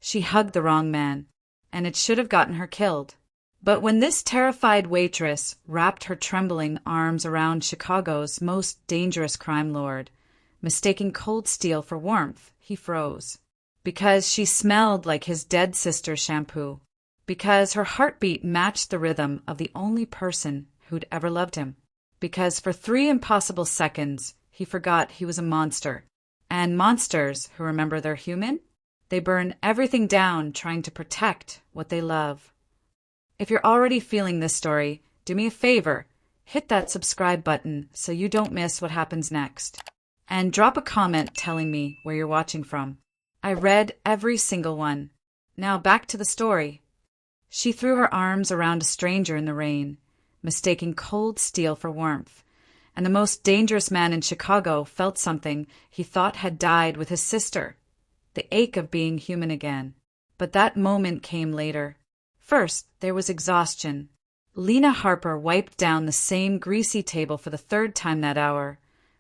She hugged the wrong man, and it should have gotten her killed. But when this terrified waitress wrapped her trembling arms around Chicago's most dangerous crime lord, mistaking cold steel for warmth, he froze. Because she smelled like his dead sister's shampoo. Because her heartbeat matched the rhythm of the only person who'd ever loved him. Because for 3 impossible seconds, he forgot he was a monster. And monsters who remember they're human, they burn everything down trying to protect what they love. If you're already feeling this story, do me a favor, hit that subscribe button so you don't miss what happens next. And drop a comment telling me where you're watching from. I read every single one. Now back to the story. She threw her arms around a stranger in the rain, mistaking cold steel for warmth. And the most dangerous man in Chicago felt something he thought had died with his sister. The ache of being human again. But that moment came later. First, there was exhaustion. Lena Harper wiped down the same greasy table for the 3rd time that hour,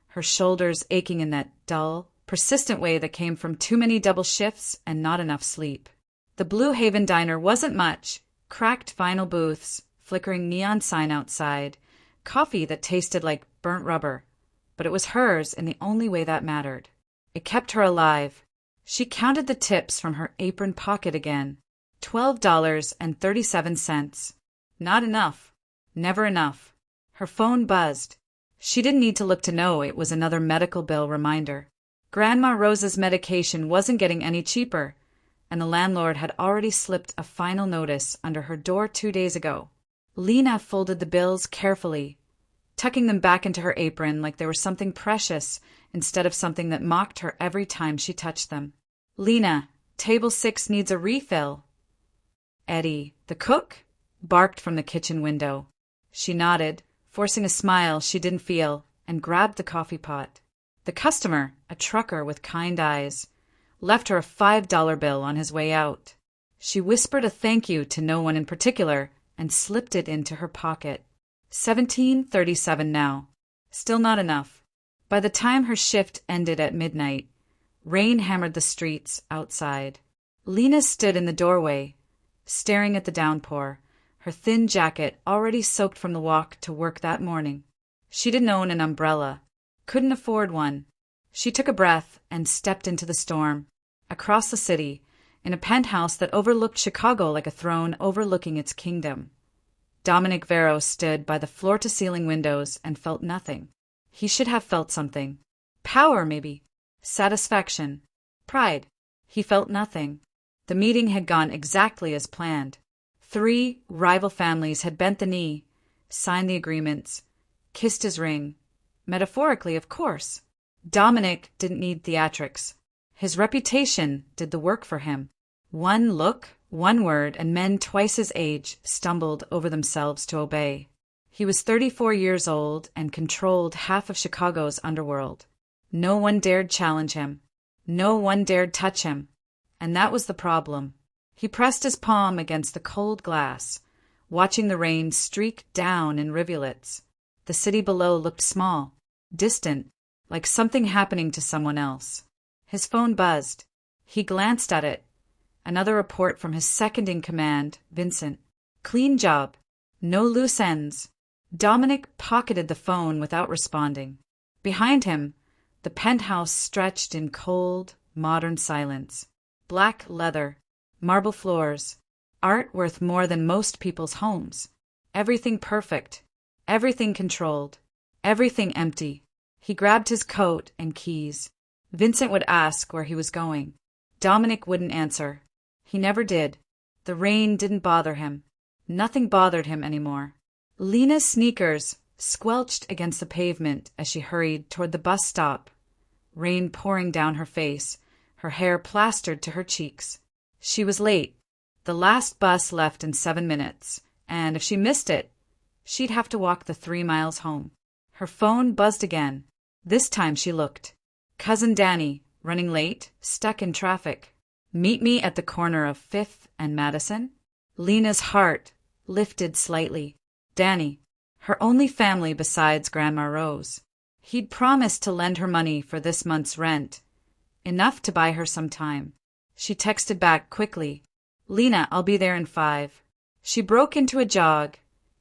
her shoulders aching in that dull, persistent way that came from too many double shifts and not enough sleep. The Blue Haven diner wasn't much. Cracked vinyl booths, flickering neon sign outside, coffee that tasted like burnt rubber. But it was hers in the only way that mattered. It kept her alive. She counted the tips from her apron pocket again. $12.37. Not enough. Never enough. Her phone buzzed. She didn't need to look to know it was another medical bill reminder. Grandma Rose's medication wasn't getting any cheaper, and the landlord had already slipped a final notice under her door 2 days ago. Lena folded the bills carefully, tucking them back into her apron like they were something precious instead of something that mocked her every time she touched them. Lena, table 6 needs a refill. Eddie, the cook, barked from the kitchen window. She nodded, forcing a smile she didn't feel, and grabbed the coffee pot. The customer, a trucker with kind eyes, left her a $5 bill on his way out. She whispered a thank you to no one in particular and slipped it into her pocket. $17.37 now. Still not enough. By the time her shift ended at midnight, rain hammered the streets outside. Lena stood in the doorway, staring at the downpour, her thin jacket already soaked from the walk to work that morning. She didn't own an umbrella, couldn't afford one. She took a breath and stepped into the storm, across the city, in a penthouse that overlooked Chicago like a throne overlooking its kingdom. Dominic Vero stood by the floor-to-ceiling windows and felt nothing. He should have felt something. Power, maybe. Satisfaction. Pride. He felt nothing. The meeting had gone exactly as planned. 3 rival families had bent the knee, signed the agreements, kissed his ring. Metaphorically, of course. Dominic didn't need theatrics. His reputation did the work for him. One look, one word, and men twice his age stumbled over themselves to obey. He was 34 years old and controlled half of Chicago's underworld. No one dared challenge him. No one dared touch him. And that was the problem. He pressed his palm against the cold glass, watching the rain streak down in rivulets. The city below looked small, distant, like something happening to someone else. His phone buzzed. He glanced at it. Another report from his second-in-command, Vincent. Clean job. No loose ends. Dominic pocketed the phone without responding. Behind him, the penthouse stretched in cold, modern silence. Black leather, marble floors, art worth more than most people's homes. Everything perfect, everything controlled, everything empty. He grabbed his coat and keys. Vincent would ask where he was going. Dominic wouldn't answer. He never did. The rain didn't bother him. Nothing bothered him anymore. Lena's sneakers squelched against the pavement as she hurried toward the bus stop, rain pouring down her face, her hair plastered to her cheeks. She was late. The last bus left in 7 minutes, and if she missed it, she'd have to walk the 3 miles home. Her phone buzzed again. This time she looked. Cousin Danny, running late, stuck in traffic. Meet me at the corner of 5th and Madison? Lena's heart lifted slightly. Danny, her only family besides Grandma Rose. He'd promised to lend her money for this month's rent, enough to buy her some time. She texted back quickly, "Lena, I'll be there in 5." She broke into a jog,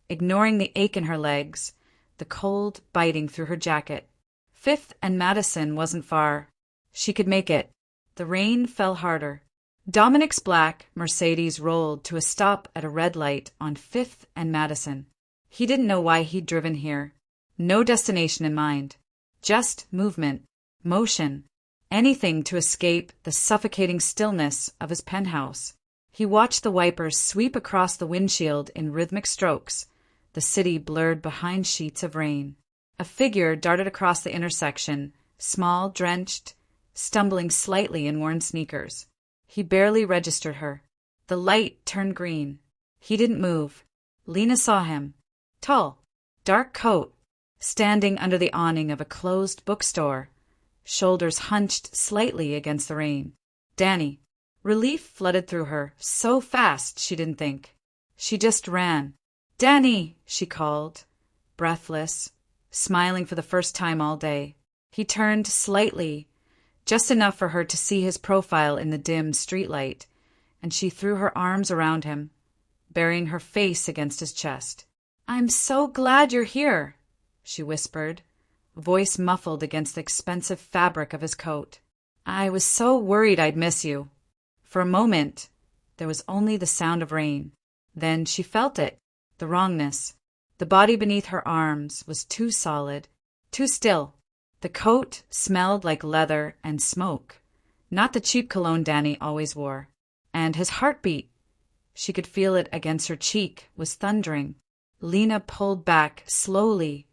ignoring the ache in her legs, the cold biting through her jacket. 5th and Madison wasn't far. She could make it. The rain fell harder. Dominic's black Mercedes rolled to a stop at a red light on 5th and Madison. He didn't know why he'd driven here. No destination in mind. Just movement, motion, anything to escape the suffocating stillness of his penthouse. He watched the wipers sweep across the windshield in rhythmic strokes, the city blurred behind sheets of rain. A figure darted across the intersection, small, drenched, stumbling slightly in worn sneakers. He barely registered her. The light turned green. He didn't move. Lena saw him. Tall, dark coat, standing under the awning of a closed bookstore, shoulders hunched slightly against the rain. Danny. Relief flooded through her, so fast she didn't think. She just ran. "Danny!" she called, breathless, smiling for the first time all day. He turned slightly, just enough for her to see his profile in the dim streetlight, and she threw her arms around him, burying her face against his chest. "I'm so glad you're here," she whispered, voice muffled against the expensive fabric of his coat. "I was so worried I'd miss you." For a moment, there was only the sound of rain. Then she felt it, the wrongness. The body beneath her arms was too solid, too still. The coat smelled like leather and smoke, not the cheap cologne Danny always wore. And his heartbeat, she could feel it against her cheek, was thundering. Lena pulled back slowly,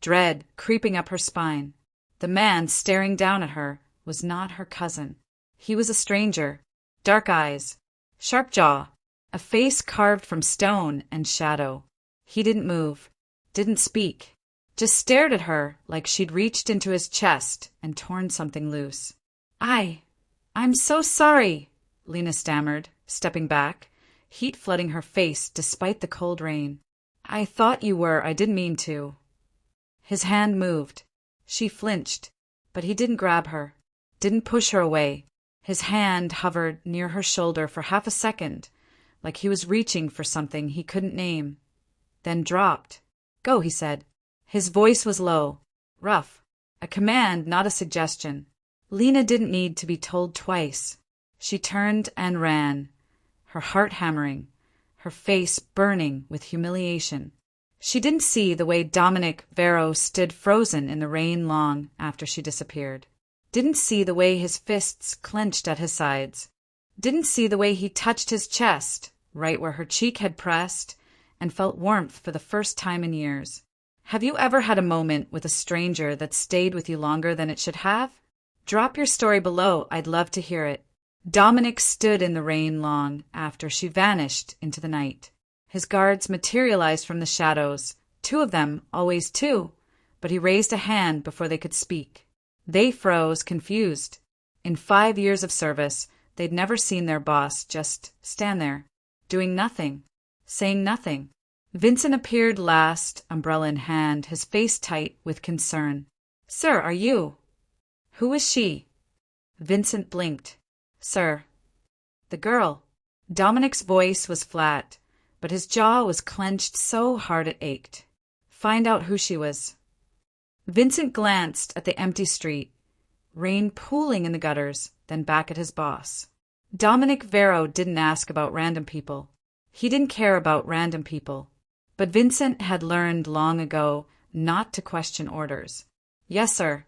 dread creeping up her spine. The man staring down at her was not her cousin. He was a stranger. Dark eyes, sharp jaw, a face carved from stone and shadow. He didn't move, didn't speak, just stared at her like she'd reached into his chest and torn something loose. I'm so sorry," Lena stammered, stepping back, heat flooding her face despite the cold rain. "I thought you were. I didn't mean to." His hand moved. She flinched, but he didn't grab her, didn't push her away. His hand hovered near her shoulder for half a second, like he was reaching for something he couldn't name, then dropped. "Go," he said. His voice was low, rough, a command, not a suggestion. Lena didn't need to be told twice. She turned and ran, her heart hammering, her face burning with humiliation. She didn't see the way Dominic Vero stood frozen in the rain long after she disappeared. Didn't see the way his fists clenched at his sides. Didn't see the way he touched his chest, right where her cheek had pressed, and felt warmth for the first time in years. Have you ever had a moment with a stranger that stayed with you longer than it should have? Drop your story below. I'd love to hear it. Dominic stood in the rain long after she vanished into the night. His guards materialized from the shadows, 2 of them, always 2, but he raised a hand before they could speak. They froze, confused. In 5 years of service, they'd never seen their boss just stand there, doing nothing, saying nothing. Vincent appeared last, umbrella in hand, his face tight with concern. "Sir, are you?" "Who is she?" Vincent blinked. "Sir." "The girl." Dominic's voice was flat, but his jaw was clenched so hard it ached. "Find out who she was." Vincent glanced at the empty street, rain pooling in the gutters, then back at his boss. Dominic Vero didn't ask about random people. He didn't care about random people. But Vincent had learned long ago not to question orders. "Yes, sir."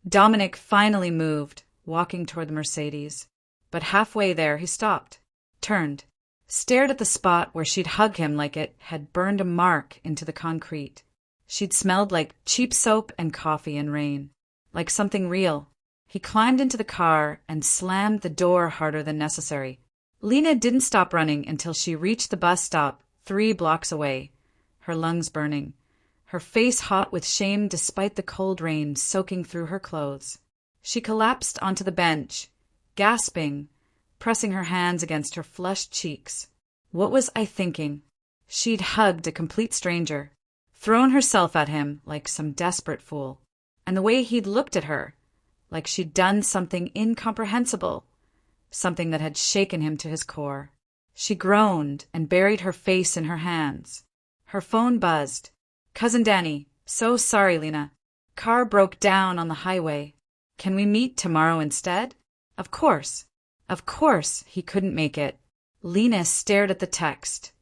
Dominic finally moved, walking toward the Mercedes. But halfway there he stopped, turned, stared at the spot where she'd hug him like it had burned a mark into the concrete. She'd smelled like cheap soap and coffee and rain, like something real. He climbed into the car and slammed the door harder than necessary. Lena didn't stop running until she reached the bus stop 3 blocks away, her lungs burning, her face hot with shame despite the cold rain soaking through her clothes. She collapsed onto the bench, gasping, pressing her hands against her flushed cheeks. What was I thinking? She'd hugged a complete stranger, thrown herself at him like some desperate fool. And the way he'd looked at her, like she'd done something incomprehensible, something that had shaken him to his core. She groaned and buried her face in her hands. Her phone buzzed. "Cousin Danny, so sorry, Lena. Car broke down on the highway. Can we meet tomorrow instead?" Of course. Of course he couldn't make it. Lena stared at the text,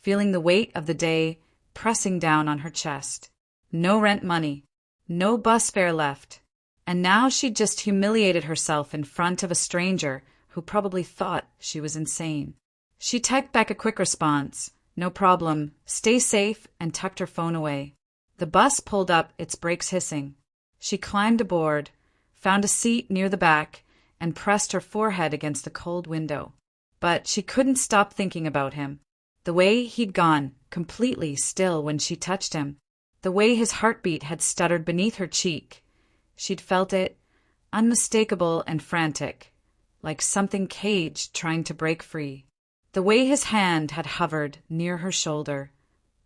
feeling the weight of the day pressing down on her chest. No rent money. No bus fare left. And now she'd just humiliated herself in front of a stranger who probably thought she was insane. She typed back a quick response, "No problem, stay safe," and tucked her phone away. The bus pulled up, its brakes hissing. She climbed aboard, found a seat near the back, and pressed her forehead against the cold window. But she couldn't stop thinking about him. The way he'd gone completely still when she touched him. The way his heartbeat had stuttered beneath her cheek. She'd felt it, unmistakable and frantic, like something caged trying to break free. The way his hand had hovered near her shoulder,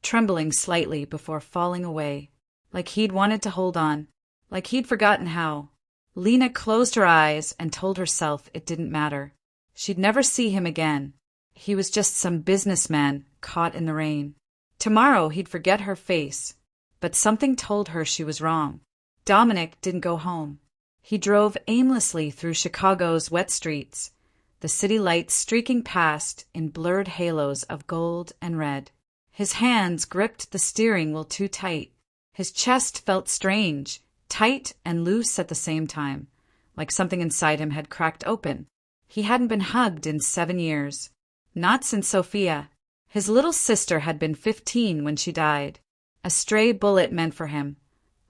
trembling slightly before falling away, like he'd wanted to hold on, like he'd forgotten how. Lena closed her eyes and told herself it didn't matter. She'd never see him again. He was just some businessman caught in the rain. Tomorrow he'd forget her face, but something told her she was wrong. Dominic didn't go home. He drove aimlessly through Chicago's wet streets, the city lights streaking past in blurred halos of gold and red. His hands gripped the steering wheel too tight. His chest felt strange, tight and loose at the same time, like something inside him had cracked open. He hadn't been hugged in 7 years. Not since Sophia. His little sister had been 15 when she died. A stray bullet meant for him.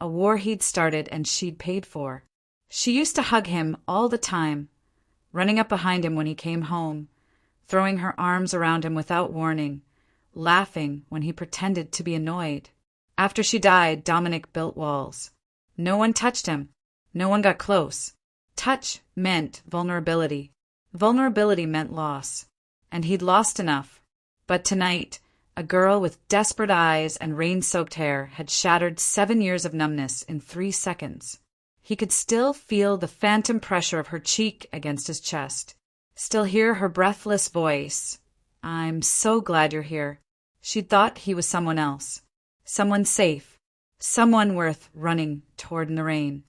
A war he'd started and she'd paid for. She used to hug him all the time, running up behind him when he came home, throwing her arms around him without warning, laughing when he pretended to be annoyed. After she died, Dominic built walls. No one touched him. No one got close. Touch meant vulnerability. Vulnerability meant loss. And he'd lost enough. But tonight, a girl with desperate eyes and rain-soaked hair had shattered 7 years of numbness in 3 seconds. He could still feel the phantom pressure of her cheek against his chest. Still hear her breathless voice. "I'm so glad you're here." She'd thought he was someone else. Someone safe. Someone worth running toward in the rain.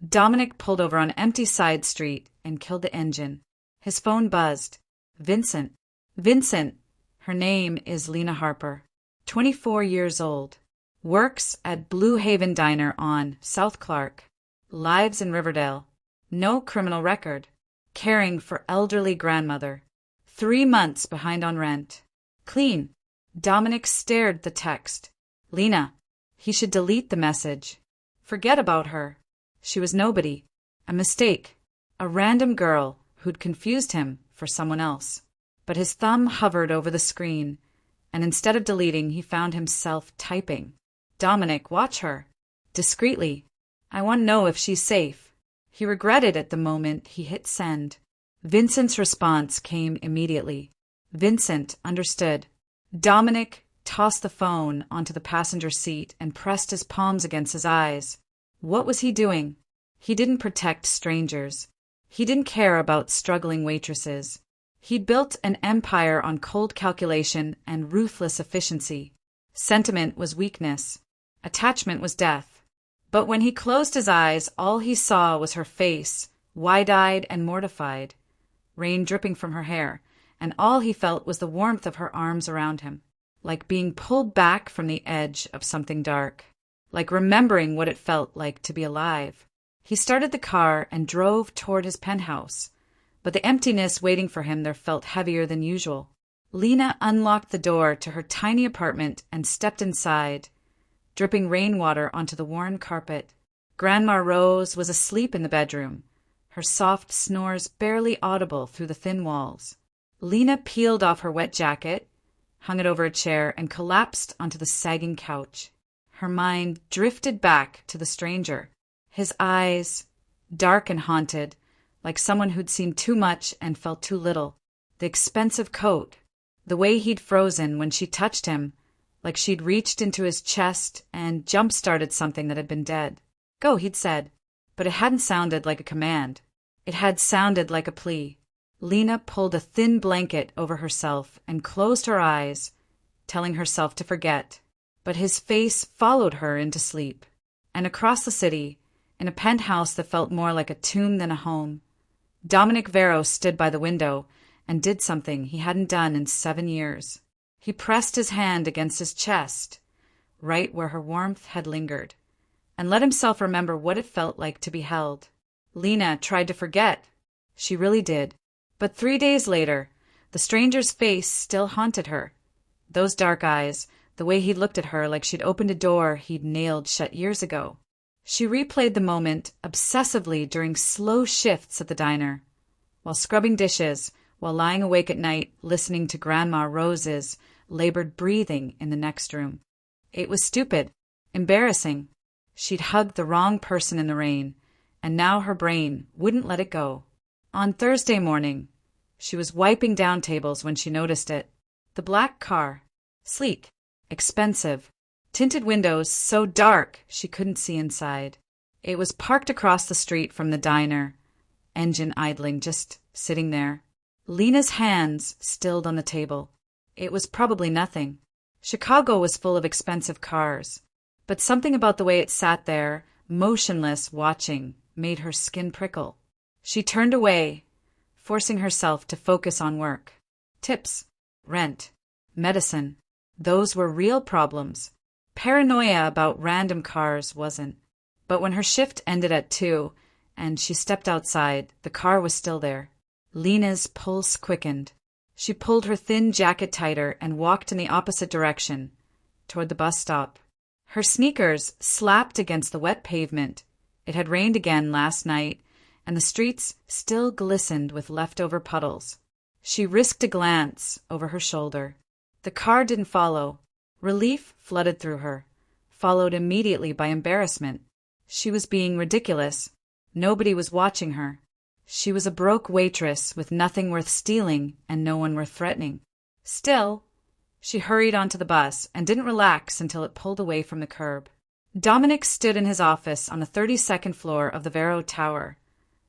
Dominic pulled over on empty side street and killed the engine. His phone buzzed. Vincent. Vincent. Her name is Lena Harper. 24 years old. Works at Blue Haven Diner on South Clark. Lives in Riverdale. No criminal record. Caring for elderly grandmother. 3 months behind on rent. Clean. Dominic stared at the text. Lena. He should delete the message. Forget about her. She was nobody. A mistake. A random girl who'd confused him for someone else. But his thumb hovered over the screen, and instead of deleting, he found himself typing. Dominic, watch her. Discreetly. I want to know if she's safe. He regretted at the moment he hit send. Vincent's response came immediately. Vincent understood. Dominic tossed the phone onto the passenger seat and pressed his palms against his eyes. What was he doing? He didn't protect strangers. He didn't care about struggling waitresses. He'd built an empire on cold calculation and ruthless efficiency. Sentiment was weakness. Attachment was death. But when he closed his eyes, all he saw was her face, wide-eyed and mortified, rain dripping from her hair, and all he felt was the warmth of her arms around him, like being pulled back from the edge of something dark, like remembering what it felt like to be alive. He started the car and drove toward his penthouse. But the emptiness waiting for him there felt heavier than usual. Lena unlocked the door to her tiny apartment and stepped inside, dripping rainwater onto the worn carpet. Grandma Rose was asleep in the bedroom, her soft snores barely audible through the thin walls. Lena peeled off her wet jacket, hung it over a chair, and collapsed onto the sagging couch. Her mind drifted back to the stranger, his eyes, dark and haunted, like someone who'd seen too much and felt too little. The expensive coat, the way he'd frozen when she touched him, like she'd reached into his chest and jump-started something that had been dead. Go, he'd said, but it hadn't sounded like a command. It had sounded like a plea. Lena pulled a thin blanket over herself and closed her eyes, telling herself to forget. But his face followed her into sleep. And across the city, in a penthouse that felt more like a tomb than a home, Dominic Vero stood by the window and did something he hadn't done in 7 years. He pressed his hand against his chest, right where her warmth had lingered, and let himself remember what it felt like to be held. Lena tried to forget. She really did. But 3 days later, the stranger's face still haunted her. Those dark eyes, the way he looked at her like she'd opened a door he'd nailed shut years ago. She replayed the moment obsessively during slow shifts at the diner, while scrubbing dishes, while lying awake at night listening to Grandma Rose's labored breathing in the next room. It was stupid, embarrassing. She'd hugged the wrong person in the rain, and now her brain wouldn't let it go. On Thursday morning, she was wiping down tables when she noticed it. The black car. Sleek. Expensive. Tinted windows so dark she couldn't see inside. It was parked across the street from the diner, engine idling, just sitting there. Lena's hands stilled on the table. It was probably nothing. Chicago was full of expensive cars, but something about the way it sat there, motionless, watching, made her skin prickle. She turned away, forcing herself to focus on work. Tips, rent, medicine. Those were real problems. Paranoia about random cars wasn't. But when her shift ended at 2 and she stepped outside, the car was still there. Lena's pulse quickened. She pulled her thin jacket tighter and walked in the opposite direction, toward the bus stop. Her sneakers slapped against the wet pavement. It had rained again last night, and the streets still glistened with leftover puddles. She risked a glance over her shoulder. The car didn't follow. Relief flooded through her, followed immediately by embarrassment. She was being ridiculous. Nobody was watching her. She was a broke waitress with nothing worth stealing and no one worth threatening. Still, she hurried onto the bus and didn't relax until it pulled away from the curb. Dominic stood in his office on the 32nd floor of the Vero Tower,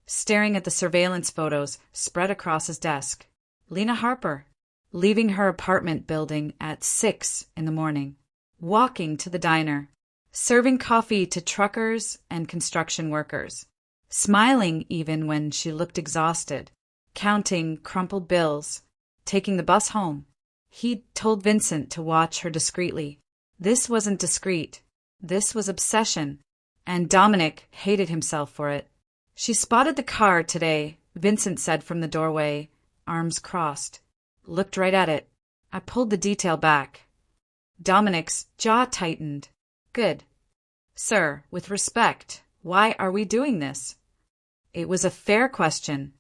staring at the surveillance photos spread across his desk. Lena Harper, leaving her apartment building at 6 in the morning, walking to the diner, serving coffee to truckers and construction workers, smiling even when she looked exhausted, counting crumpled bills, taking the bus home. He'd told Vincent to watch her discreetly. This wasn't discreet. This was obsession, and Dominic hated himself for it. She spotted the car today, Vincent said from the doorway, arms crossed. Looked right at it. I pulled the detail back. Dominic's jaw tightened. Good. Sir, with respect, why are we doing this? It was a fair question.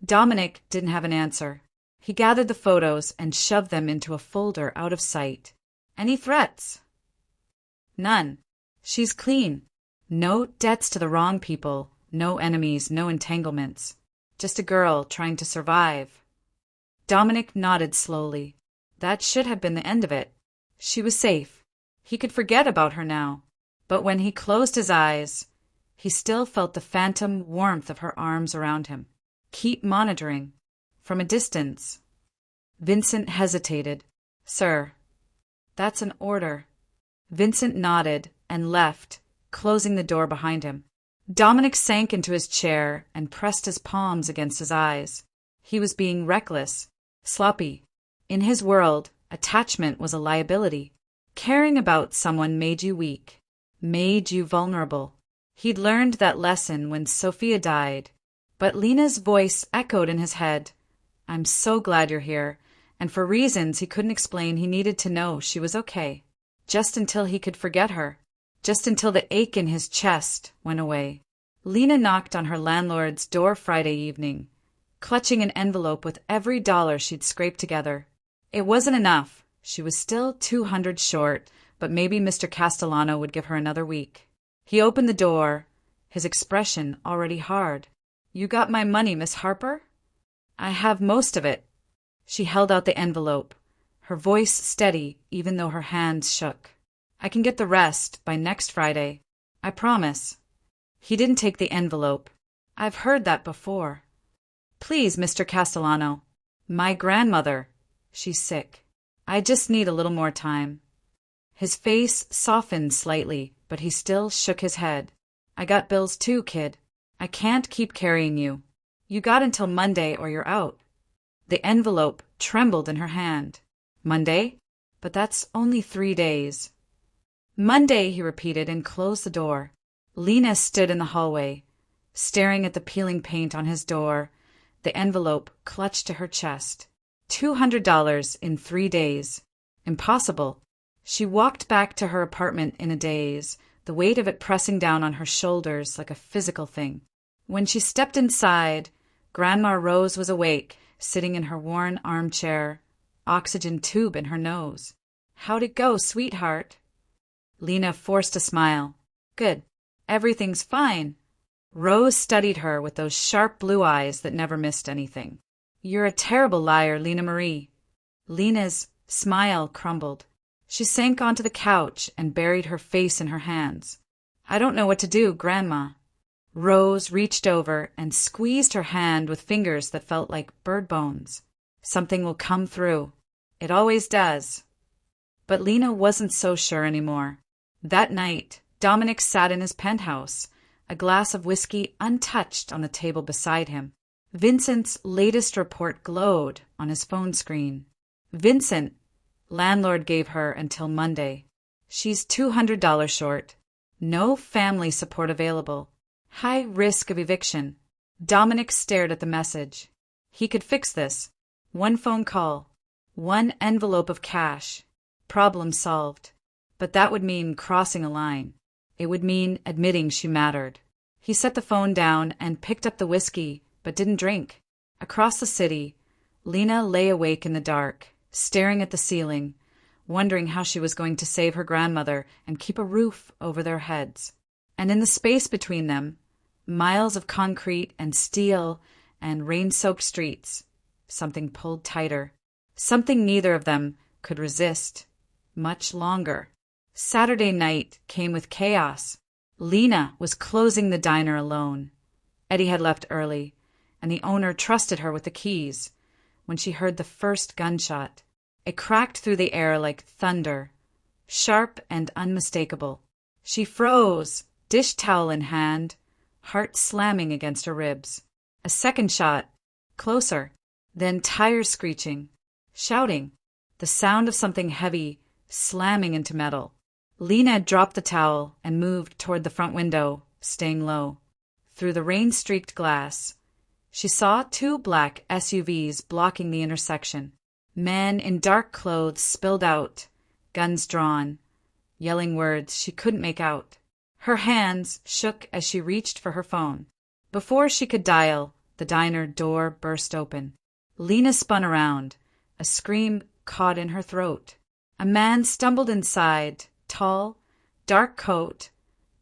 Dominic didn't have an answer. He gathered the photos and shoved them into a folder out of sight. Any threats? None. She's clean. No debts to the wrong people, no enemies, no entanglements. Just a girl trying to survive. Dominic nodded slowly. That should have been the end of it. She was safe. He could forget about her now. But when he closed his eyes, he still felt the phantom warmth of her arms around him. Keep monitoring. From a distance. Vincent hesitated. Sir, that's an order. Vincent nodded and left, closing the door behind him. Dominic sank into his chair and pressed his palms against his eyes. He was being reckless, sloppy. In his world, attachment was a liability. Caring about someone made you weak, made you vulnerable. He'd learned that lesson when Sophia died, but Lena's voice echoed in his head. I'm so glad you're here, and for reasons he couldn't explain, he needed to know she was okay. Just until he could forget her. Just until the ache in his chest went away. Lena knocked on her landlord's door Friday evening, clutching an envelope with every dollar she'd scraped together. It wasn't enough. She was still $200 short, but maybe Mr. Castellano would give her another week. He opened the door, his expression already hard. You got my money, Miss Harper? I have most of it. She held out the envelope, her voice steady even though her hands shook. I can get the rest by next Friday. I promise. He didn't take the envelope. I've heard that before. Please, Mr. Castellano. My grandmother. She's sick. I just need a little more time. His face softened slightly, but he still shook his head. I got bills too, kid. I can't keep carrying you. You got until Monday or you're out. The envelope trembled in her hand. Monday? But that's only 3 days. Monday, he repeated and closed the door. Lena stood in the hallway, staring at the peeling paint on his door, the envelope clutched to her chest. $200 in 3 days. Impossible. She walked back to her apartment in a daze, the weight of it pressing down on her shoulders like a physical thing. When she stepped inside, Grandma Rose was awake, sitting in her worn armchair, oxygen tube in her nose. How'd it go, sweetheart? Lena forced a smile. Good. Everything's fine. Rose studied her with those sharp blue eyes that never missed anything. You're a terrible liar, Lena Marie. Lena's smile crumbled. She sank onto the couch and buried her face in her hands. I don't know what to do, Grandma. Rose reached over and squeezed her hand with fingers that felt like bird bones. Something will come through. It always does. But Lena wasn't so sure anymore. That night, Dominic sat in his penthouse, a glass of whiskey untouched on the table beside him. Vincent's latest report glowed on his phone screen. Vincent, landlord gave her until Monday. She's $200 short. No family support available. High risk of eviction. Dominic stared at the message. He could fix this. 1 phone call. 1 envelope of cash. Problem solved. But that would mean crossing a line. It would mean admitting she mattered. He set the phone down and picked up the whiskey, but didn't drink. Across the city, Lena lay awake in the dark, staring at the ceiling, wondering how she was going to save her grandmother and keep a roof over their heads. And in the space between them, miles of concrete and steel and rain-soaked streets, something pulled tighter, something neither of them could resist much longer. Saturday night came with chaos. Lena was closing the diner alone. Eddie had left early, and the owner trusted her with the keys when she heard the first gunshot. It cracked through the air like thunder, sharp and unmistakable. She froze, dish towel in hand, heart slamming against her ribs. A second shot, closer, then tires screeching, shouting, the sound of something heavy slamming into metal. Lena dropped the towel and moved toward the front window, staying low. Through the rain-streaked glass, she saw 2 black SUVs blocking the intersection. Men in dark clothes spilled out, guns drawn, yelling words she couldn't make out. Her hands shook as she reached for her phone. Before she could dial, the diner door burst open. Lena spun around, a scream caught in her throat. A man stumbled inside, tall, dark coat,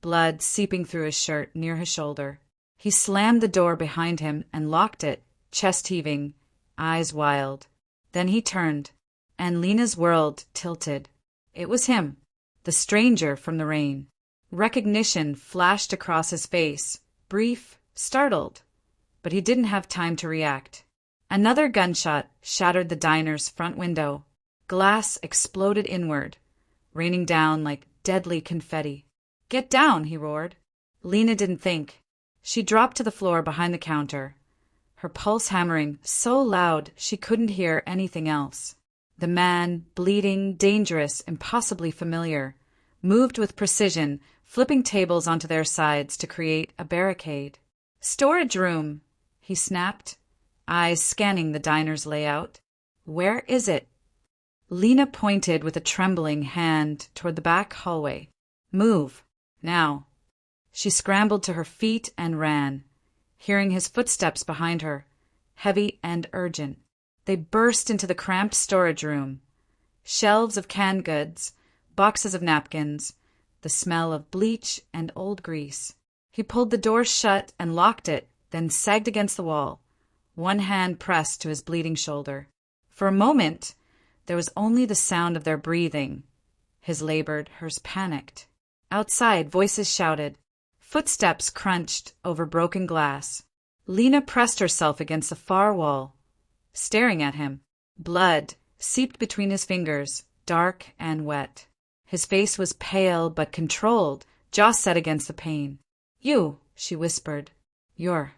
blood seeping through his shirt near his shoulder. He slammed the door behind him and locked it, chest heaving, eyes wild. Then he turned, and Lena's world tilted. It was him, the stranger from the rain. Recognition flashed across his face, brief, startled, but he didn't have time to react. Another gunshot shattered the diner's front window. Glass exploded inward, raining down like deadly confetti. "Get down," he roared. Lena didn't think. She dropped to the floor behind the counter, her pulse hammering so loud she couldn't hear anything else. The man, bleeding, dangerous, impossibly familiar, moved with precision, flipping tables onto their sides to create a barricade. "Storage room," he snapped, eyes scanning the diner's layout. "Where is it?" Lena pointed with a trembling hand toward the back hallway. "Move. Now." She scrambled to her feet and ran, hearing his footsteps behind her, heavy and urgent. They burst into the cramped storage room. Shelves of canned goods, boxes of napkins, the smell of bleach and old grease. He pulled the door shut and locked it, then sagged against the wall, one hand pressed to his bleeding shoulder. For a moment, there was only the sound of their breathing. His labored, hers panicked. Outside, voices shouted. Footsteps crunched over broken glass. Lena pressed herself against the far wall, staring at him. Blood seeped between his fingers, dark and wet. His face was pale but controlled, jaw set against the pain. "You," she whispered. "You're—"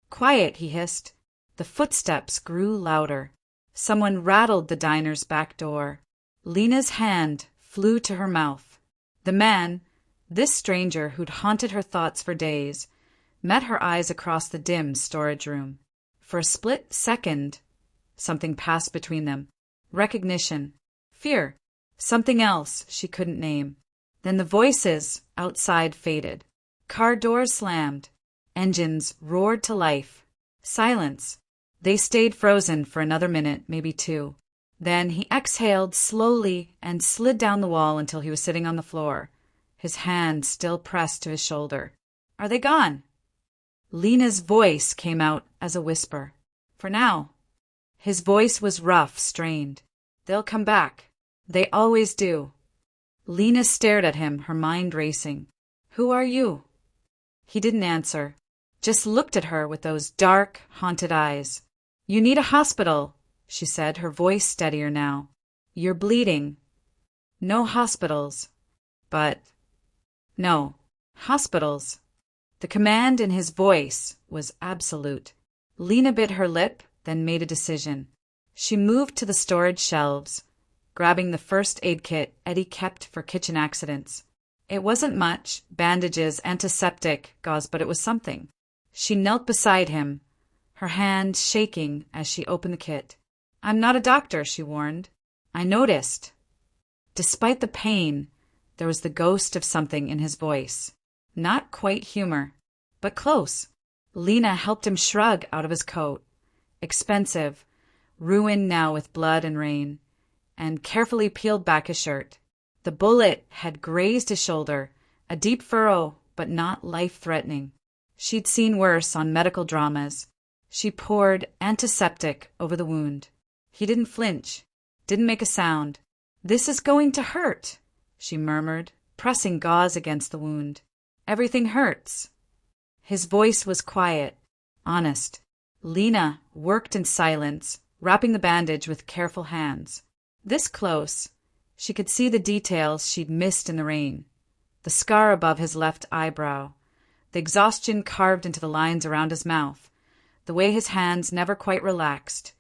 "Quiet," he hissed. The footsteps grew louder. Someone rattled the diner's back door. Lena's hand flew to her mouth. The man, this stranger who'd haunted her thoughts for days, met her eyes across the dim storage room. For a split second, something passed between them. Recognition. Fear. Something else she couldn't name. Then the voices outside faded. Car doors slammed. Engines roared to life. Silence. They stayed frozen for another minute, maybe two. Then he exhaled slowly and slid down the wall until he was sitting on the floor, his hand still pressed to his shoulder. "Are they gone?" Lena's voice came out as a whisper. "For now." His voice was rough, strained. "They'll come back. They always do." Lena stared at him, her mind racing. "Who are you?" He didn't answer, just looked at her with those dark, haunted eyes. "You need a hospital," she said, her voice steadier now. "You're bleeding." "No hospitals." "But—" "No. Hospitals." The command in his voice was absolute. Lena bit her lip, then made a decision. She moved to the storage shelves, grabbing the first aid kit Eddie kept for kitchen accidents. It wasn't much, bandages, antiseptic, gauze, but it was something. She knelt beside him, her hand shaking as she opened the kit. "I'm not a doctor," she warned. "I noticed." Despite the pain, there was the ghost of something in his voice. Not quite humor, but close. Lena helped him shrug out of his coat. Expensive, ruined now with blood and rain, and carefully peeled back his shirt. The bullet had grazed his shoulder, a deep furrow, but not life-threatening. She'd seen worse on medical dramas. She poured antiseptic over the wound. He didn't flinch, didn't make a sound. "This is going to hurt," she murmured, pressing gauze against the wound. "Everything hurts." His voice was quiet, honest. Lena worked in silence, wrapping the bandage with careful hands. This close, she could see the details she'd missed in the rain. The scar above his left eyebrow, the exhaustion carved into the lines around his mouth, the way his hands never quite relaxed,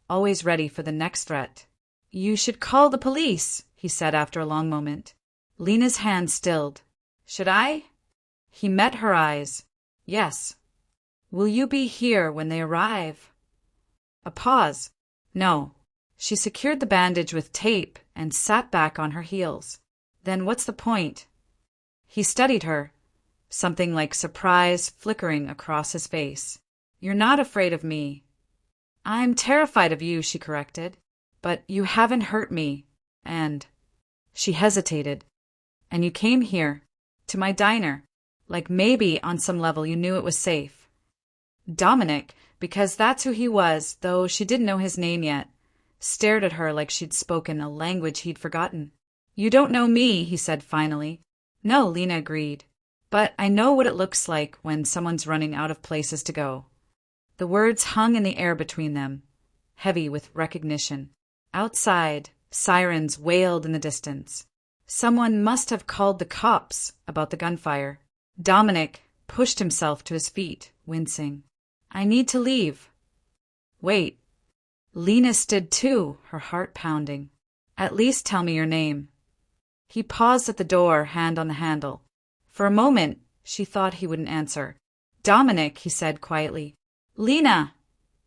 always ready for the next threat. "You should call the police," he said after a long moment. Lena's hand stilled. "Should I?" He met her eyes. "Yes." "Will you be here when they arrive?" A pause. "No." She secured the bandage with tape and sat back on her heels. "Then what's the point?" He studied her, something like surprise flickering across his face. "You're not afraid of me." "I'm terrified of you," she corrected. "But you haven't hurt me, and—" She hesitated. "And you came here, to my diner, like maybe on some level you knew it was safe." Dominic, because that's who he was, though she didn't know his name yet, stared at her like she'd spoken a language he'd forgotten. "You don't know me," he said finally. "No," Lena agreed. "But I know what it looks like when someone's running out of places to go." The words hung in the air between them, heavy with recognition. Outside, sirens wailed in the distance. Someone must have called the cops about the gunfire. Dominic pushed himself to his feet, wincing. "I need to leave." "Wait." Lena stood too, her heart pounding. "At least tell me your name." He paused at the door, hand on the handle. For a moment, she thought he wouldn't answer. "Dominic," he said quietly. "Lena,"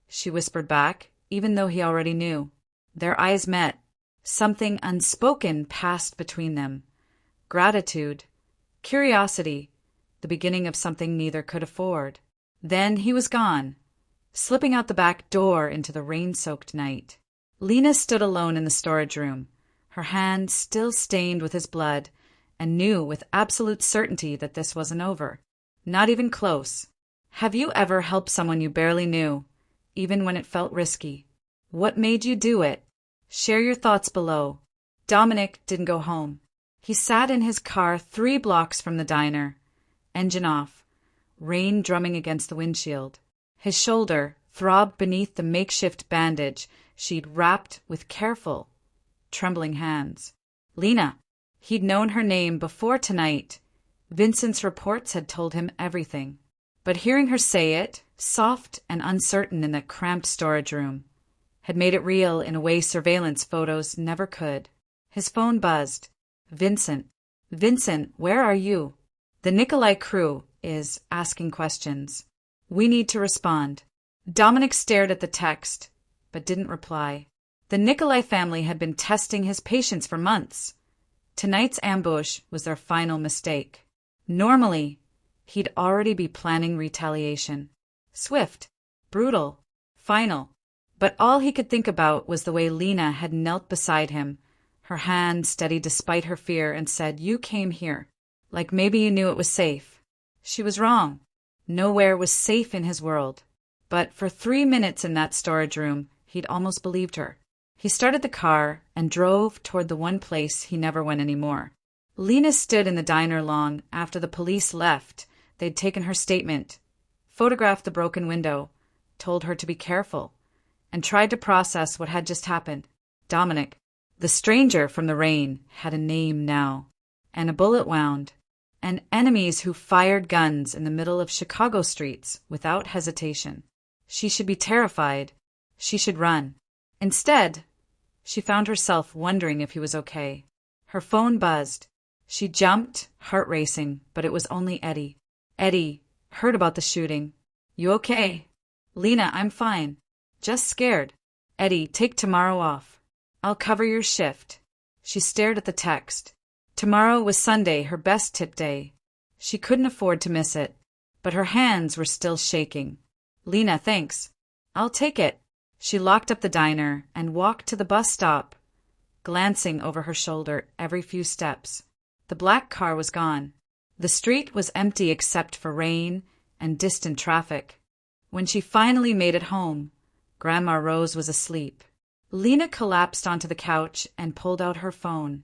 she whispered back, even though he already knew. Their eyes met. Something unspoken passed between them. Gratitude, curiosity, the beginning of something neither could afford. Then he was gone, slipping out the back door into the rain-soaked night. Lena stood alone in the storage room, her hand still stained with his blood, and knew with absolute certainty that this wasn't over. Not even close. Have you ever helped someone you barely knew, even when it felt risky? What made you do it? Share your thoughts below. Dominic didn't go home. He sat in his car 3 blocks from the diner, engine off, rain drumming against the windshield. His shoulder throbbed beneath the makeshift bandage she'd wrapped with careful, trembling hands. Lena. He'd known her name before tonight. Vincent's reports had told him everything. But hearing her say it, soft and uncertain in that cramped storage room, had made it real in a way surveillance photos never could. His phone buzzed. Vincent. Vincent, where are you? The Nikolai crew is asking questions. We need to respond. Dominic stared at the text, but didn't reply. The Nikolai family had been testing his patience for months. Tonight's ambush was their final mistake. Normally, he'd already be planning retaliation. Swift, brutal, final. But all he could think about was the way Lena had knelt beside him, her hand steady despite her fear, and said, "You came here. Like maybe you knew it was safe." She was wrong. Nowhere was safe in his world. But for 3 minutes in that storage room, he'd almost believed her. He started the car and drove toward the one place he never went anymore. Lena stood in the diner long after the police left. They'd taken her statement, photographed the broken window, told her to be careful, and tried to process what had just happened. Dominic, the stranger from the rain, had a name now, and a bullet wound, and enemies who fired guns in the middle of Chicago streets without hesitation. She should be terrified. She should run. Instead, she found herself wondering if he was okay. Her phone buzzed. She jumped, heart racing, but it was only Eddie. Eddie, heard about the shooting. You okay? Lena, I'm fine. Just scared. Eddie, take tomorrow off. I'll cover your shift. She stared at the text. Tomorrow was Sunday, her best tip day. She couldn't afford to miss it, but her hands were still shaking. Lena, thanks. I'll take it. She locked up the diner and walked to the bus stop, glancing over her shoulder every few steps. The black car was gone. The street was empty except for rain and distant traffic. When she finally made it home, Grandma Rose was asleep. Lena collapsed onto the couch and pulled out her phone,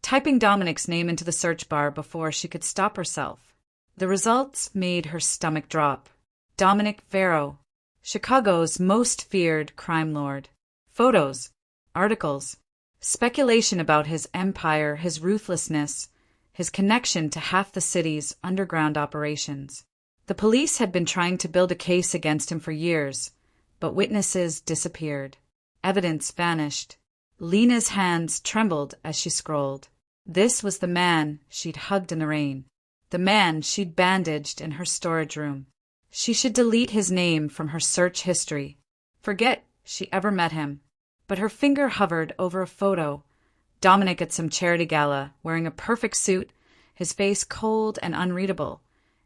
typing Dominic's name into the search bar before she could stop herself. The results made her stomach drop. Dominic Vero, Chicago's most feared crime lord. Photos, articles, speculation about his empire, his ruthlessness, his connection to half the city's underground operations. The police had been trying to build a case against him for years, but witnesses disappeared. Evidence vanished. Lena's hands trembled as she scrolled. This was the man she'd hugged in the rain, the man she'd bandaged in her storage room. She should delete his name from her search history, forget she ever met him. But her finger hovered over a photo. Dominic at some charity gala, wearing a perfect suit, his face cold and unreadable,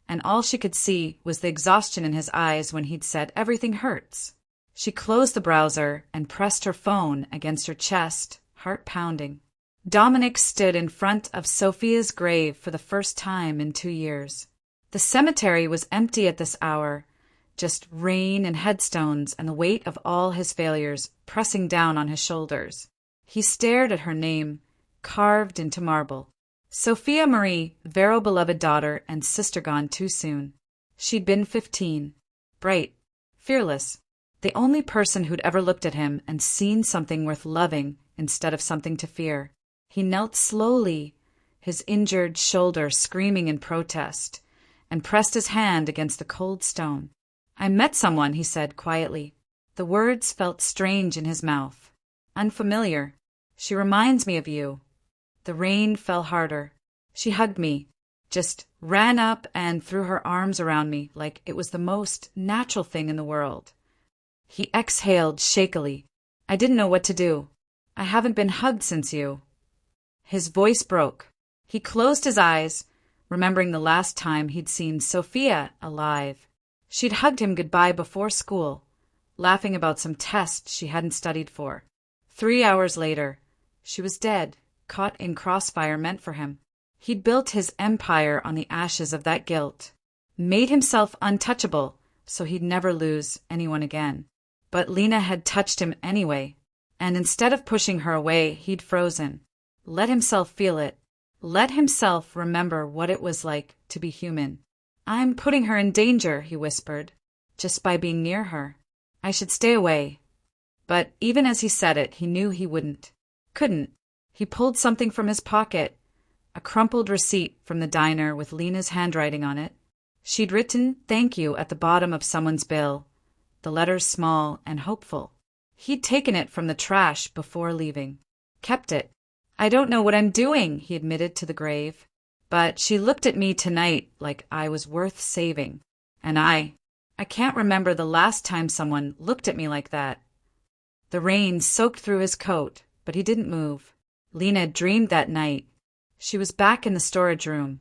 and all she could see was the exhaustion in his eyes when he'd said, "Everything hurts." She closed the browser and pressed her phone against her chest, heart pounding. Dominic stood in front of Sophia's grave for the first time in 2 years. The cemetery was empty at this hour, just rain and headstones and the weight of all his failures pressing down on his shoulders. He stared at her name, carved into marble. Sophia Marie, Vero beloved daughter and sister gone too soon. She'd been 15, bright, fearless, the only person who'd ever looked at him and seen something worth loving instead of something to fear. He knelt slowly, his injured shoulder screaming in protest, and pressed his hand against the cold stone. "I met someone," he said quietly. The words felt strange in his mouth. Unfamiliar. "She reminds me of you." The rain fell harder. She hugged me, just ran up and threw her arms around me like it was the most natural thing in the world. He exhaled shakily. "I didn't know what to do. I haven't been hugged since you." His voice broke. He closed his eyes, remembering the last time he'd seen Sophia alive. She'd hugged him goodbye before school, laughing about some test she hadn't studied for. 3 hours later, she was dead, caught in crossfire meant for him. He'd built his empire on the ashes of that guilt, made himself untouchable so he'd never lose anyone again. But Lena had touched him anyway, and instead of pushing her away, he'd frozen. Let himself feel it. Let himself remember what it was like to be human. "I'm putting her in danger," he whispered. just by being near her. I should stay away. But even as he said it, he knew he couldn't. He pulled something from his pocket, a crumpled receipt from the diner with Lena's handwriting on it. She'd written "thank you" at the bottom of someone's bill, the letters small and hopeful. He'd taken it from the trash before leaving. Kept it. "I don't know what I'm doing," he admitted to the grave. "But she looked at me tonight like I was worth saving. And I can't remember the last time someone looked at me like that." The rain soaked through his coat, but he didn't move. Lena dreamed that night. She was back in the storage room,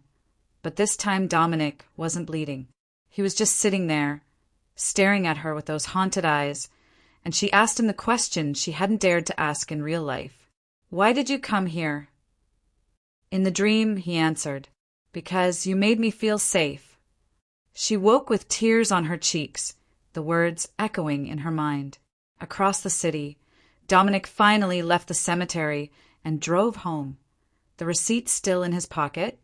but this time Dominic wasn't bleeding. He was just sitting there, staring at her with those haunted eyes, and she asked him the question she hadn't dared to ask in real life. "Why did you come here?" In the dream, he answered, "Because you made me feel safe." She woke with tears on her cheeks, the words echoing in her mind. Across the city, Dominic finally left the cemetery and drove home, the receipt still in his pocket,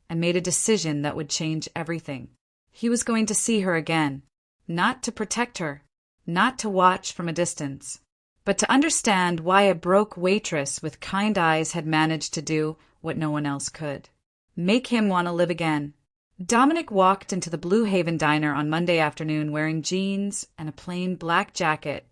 and made a decision that would change everything. He was going to see her again, not to protect her, not to watch from a distance, but to understand why a broke waitress with kind eyes had managed to do what no one else could. Make him want to live again. Dominic walked into the Blue Haven diner on Monday afternoon wearing jeans and a plain black jacket.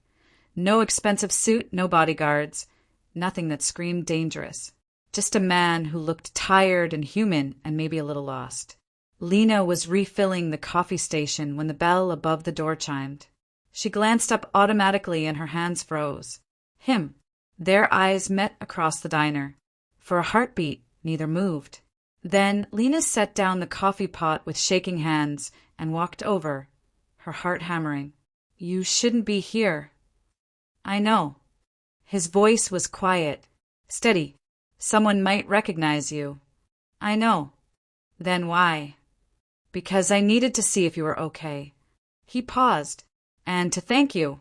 No expensive suit, no bodyguards, nothing that screamed dangerous. Just a man who looked tired and human and maybe a little lost. Lena was refilling the coffee station when the bell above the door chimed. She glanced up automatically and her hands froze. Him. Their eyes met across the diner. For a heartbeat, neither moved. Then Lena set down the coffee pot with shaking hands and walked over, her heart hammering. "You shouldn't be here." "I know." His voice was quiet, steady. "Someone might recognize you." "I know." "Then why?" "Because I needed to see if you were okay." He paused. "And to thank you."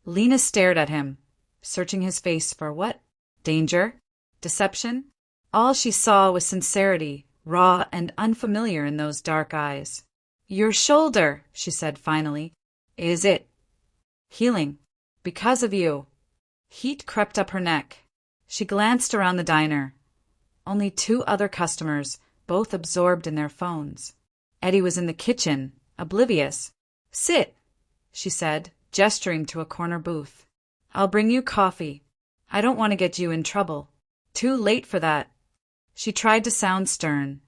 Lena stared at him, searching his face for what? Danger? Deception? All she saw was sincerity, raw and unfamiliar in those dark eyes. "Your shoulder," she said finally. "Is it?" "Healing. Because of you." Heat crept up her neck. She glanced around the diner. Only 2 other customers, both absorbed in their phones. Eddie was in the kitchen, oblivious. "Sit," she said, gesturing to a corner booth. "I'll bring you coffee. I don't want to get you in trouble." "Too late for that." She tried to sound stern,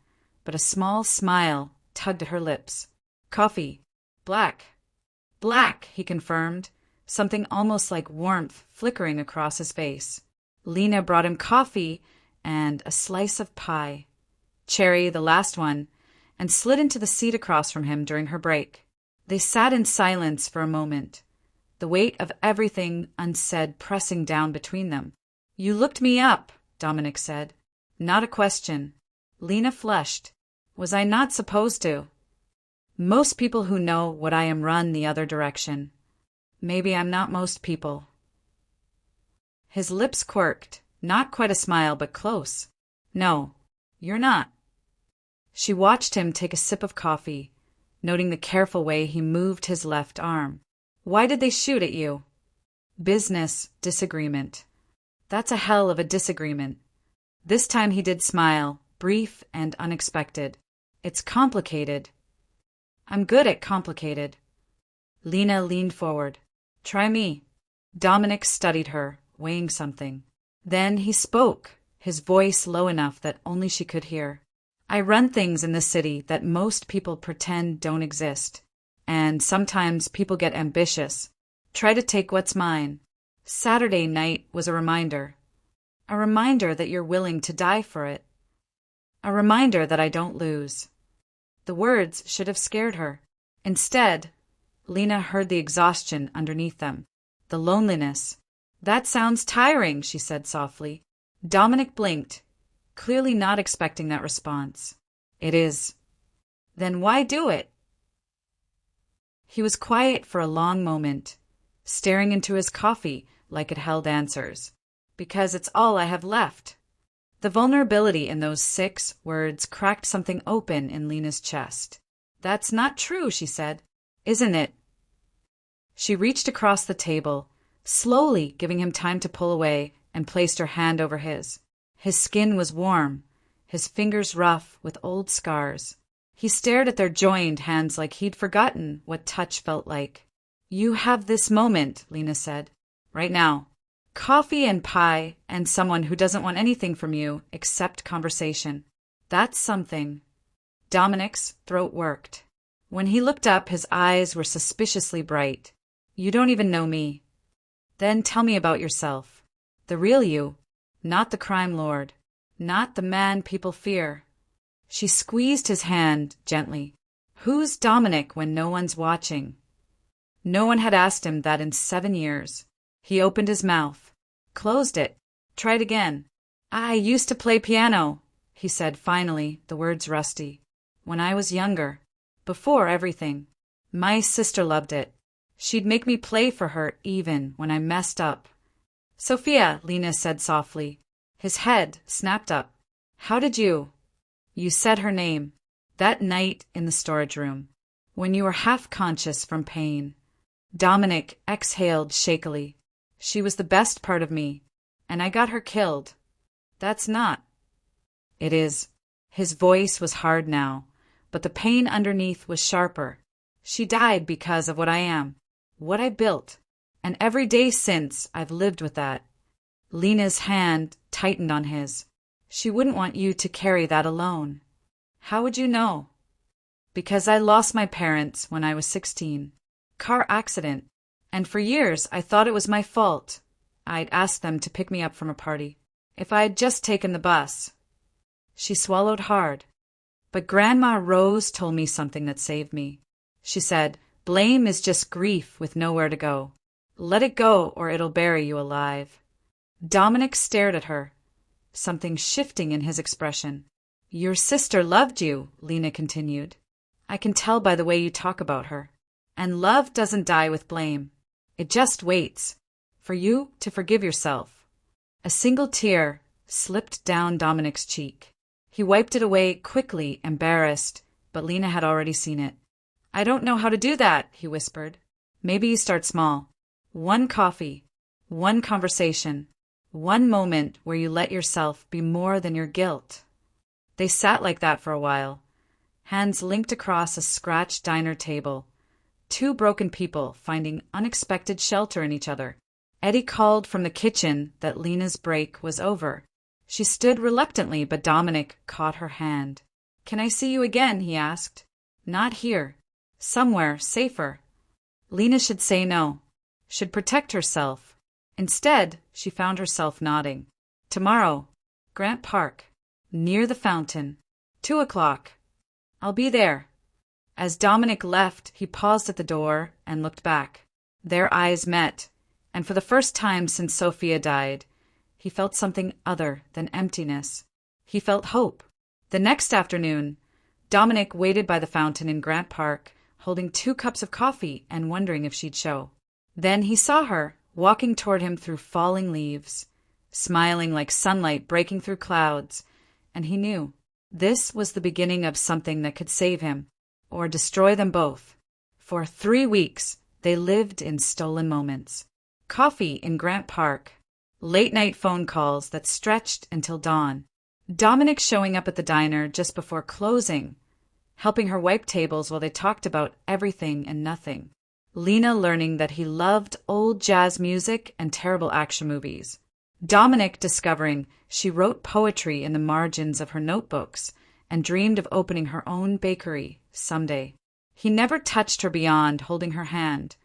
but a small smile tugged at her lips. "Coffee. Black." "Black," he confirmed, something almost like warmth flickering across his face. Lena brought him coffee and a slice of pie. Cherry, the last one, and slid into the seat across from him during her break. They sat in silence for a moment, the weight of everything unsaid pressing down between them. "You looked me up," Dominic said. Not a question. Lena flushed. "Was I not supposed to?" "Most people who know what I am run the other direction. Maybe I'm not most people." His lips quirked, not quite a smile, but close. "No, you're not." She watched him take a sip of coffee, noting the careful way he moved his left arm. "Why did they shoot at you?" "Business disagreement." "That's a hell of a disagreement." This time he did smile, brief and unexpected. "It's complicated." "I'm good at complicated." Lena leaned forward. "Try me." Dominic studied her, weighing something. Then he spoke, his voice low enough that only she could hear. "I run things in the city that most people pretend don't exist. And sometimes people get ambitious, try to take what's mine. Saturday night was a reminder. A reminder that you're willing to die for it. A reminder that I don't lose." The words should have scared her. Instead, Lena heard the exhaustion underneath them, the loneliness. "That sounds tiring," she said softly. Dominic blinked, clearly not expecting that response. "It is." "Then why do it?" He was quiet for a long moment, staring into his coffee like it held answers. "Because it's all I have left." The vulnerability in those 6 words cracked something open in Lena's chest. "That's not true," she said. "Isn't it?" She reached across the table, slowly giving him time to pull away, and placed her hand over his. His skin was warm, his fingers rough with old scars. He stared at their joined hands like he'd forgotten what touch felt like. "You have this moment," Lena said. "Right now. Coffee and pie and someone who doesn't want anything from you except conversation. That's something." Dominic's throat worked. When he looked up, his eyes were suspiciously bright. "You don't even know me." "Then tell me about yourself. The real you, not the crime lord, not the man people fear." She squeezed his hand gently. Who's Dominic when no one's watching? No one had asked him that in 7 years. He opened his mouth, closed it, tried again. "I used to play piano," he said finally, the words rusty. "When I was younger. Before everything. My sister loved it. She'd make me play for her even when I messed up." "Sophia," Lena said softly. His head snapped up. "How did you—" "You said her name. That night in the storage room. When you were half conscious from pain." Dominic exhaled shakily. "She was the best part of me. And I got her killed." "That's not—" "It is." His voice was hard now, but the pain underneath was sharper. "She died because of what I am. What I built. And every day since, I've lived with that." Lena's hand tightened on his. "She wouldn't want you to carry that alone." "How would you know?" "Because I lost my parents when I was 16. Car accident. And for years I thought it was my fault. I'd asked them to pick me up from a party. If I had just taken the bus." She swallowed hard. "But Grandma Rose told me something that saved me. She said, blame is just grief with nowhere to go. Let it go or it'll bury you alive." Dominic stared at her, something shifting in his expression. "Your sister loved you," Lena continued. "I can tell by the way you talk about her. And love doesn't die with blame. It just waits for you to forgive yourself." A single tear slipped down Dominic's cheek. He wiped it away quickly, embarrassed, but Lena had already seen it. "I don't know how to do that," he whispered. "Maybe you start small. One coffee, one conversation, one moment where you let yourself be more than your guilt." They sat like that for a while, hands linked across a scratched diner table, two broken people finding unexpected shelter in each other. Eddie called from the kitchen that Lena's break was over. She stood reluctantly, but Dominic caught her hand. "Can I see you again?" he asked. "Not here. Somewhere safer." Lena should say no, should protect herself. Instead, she found herself nodding. "Tomorrow, Grant Park, near the fountain, 2 o'clock. I'll be there." As Dominic left, he paused at the door and looked back. Their eyes met, and for the first time since Sophia died, he felt something other than emptiness. He felt hope. The next afternoon, Dominic waited by the fountain in Grant Park, holding 2 cups of coffee and wondering if she'd show. Then he saw her, walking toward him through falling leaves, smiling like sunlight breaking through clouds, and he knew this was the beginning of something that could save him, or destroy them both. For 3 weeks, they lived in stolen moments. Coffee in Grant Park, late-night phone calls that stretched until dawn. Dominic showing up at the diner just before closing, helping her wipe tables while they talked about everything and nothing. Lena learning that he loved old jazz music and terrible action movies. Dominic discovering she wrote poetry in the margins of her notebooks and dreamed of opening her own bakery someday. He never touched her beyond holding her hand,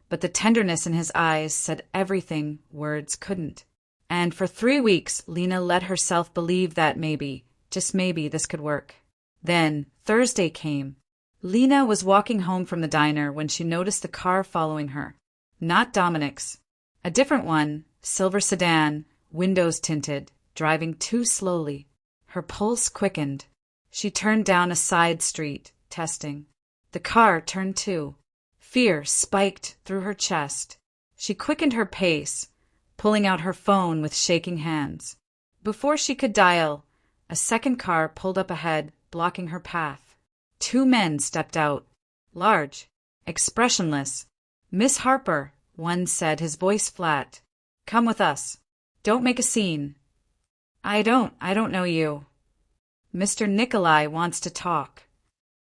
but the tenderness in his eyes said everything words couldn't. And for 3 weeks, Lena let herself believe that maybe, just maybe, this could work. Then Thursday came. Lena was walking home from the diner when she noticed the car following her. Not Dominic's. A different one, silver sedan, windows tinted, driving too slowly. Her pulse quickened. She turned down a side street, testing. The car turned too. Fear spiked through her chest. She quickened her pace, pulling out her phone with shaking hands. Before she could dial, a second car pulled up ahead, blocking her path. 2 men stepped out, large, expressionless, Miss Harper, one said, his voice flat. Come with us. Don't make a scene. I don't know you. Mr. Nikolai wants to talk.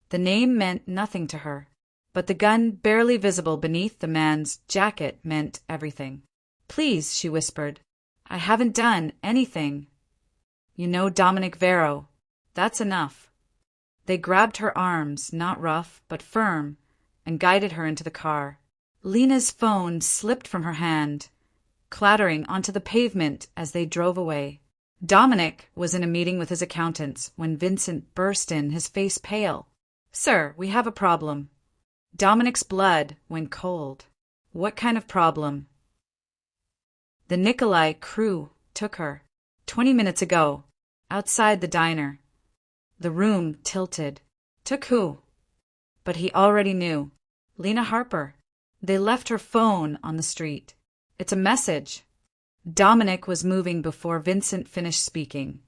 The name meant nothing to her, but the gun barely visible beneath the man's jacket meant everything. Please, she whispered. I haven't done anything. You know Dominic Vero. That's enough. They grabbed her arms, not rough, but firm, and guided her into the car. Lena's phone slipped from her hand, clattering onto the pavement as they drove away. Dominic was in a meeting with his accountants when Vincent burst in, his face pale. Sir, we have a problem. Dominic's blood went cold. What kind of problem? The Nikolai crew took her 20 minutes ago, outside the diner. The room tilted. Took who? But he already knew. Lena Harper. They left her phone on the street. It's a message. Dominic was moving before Vincent finished speaking,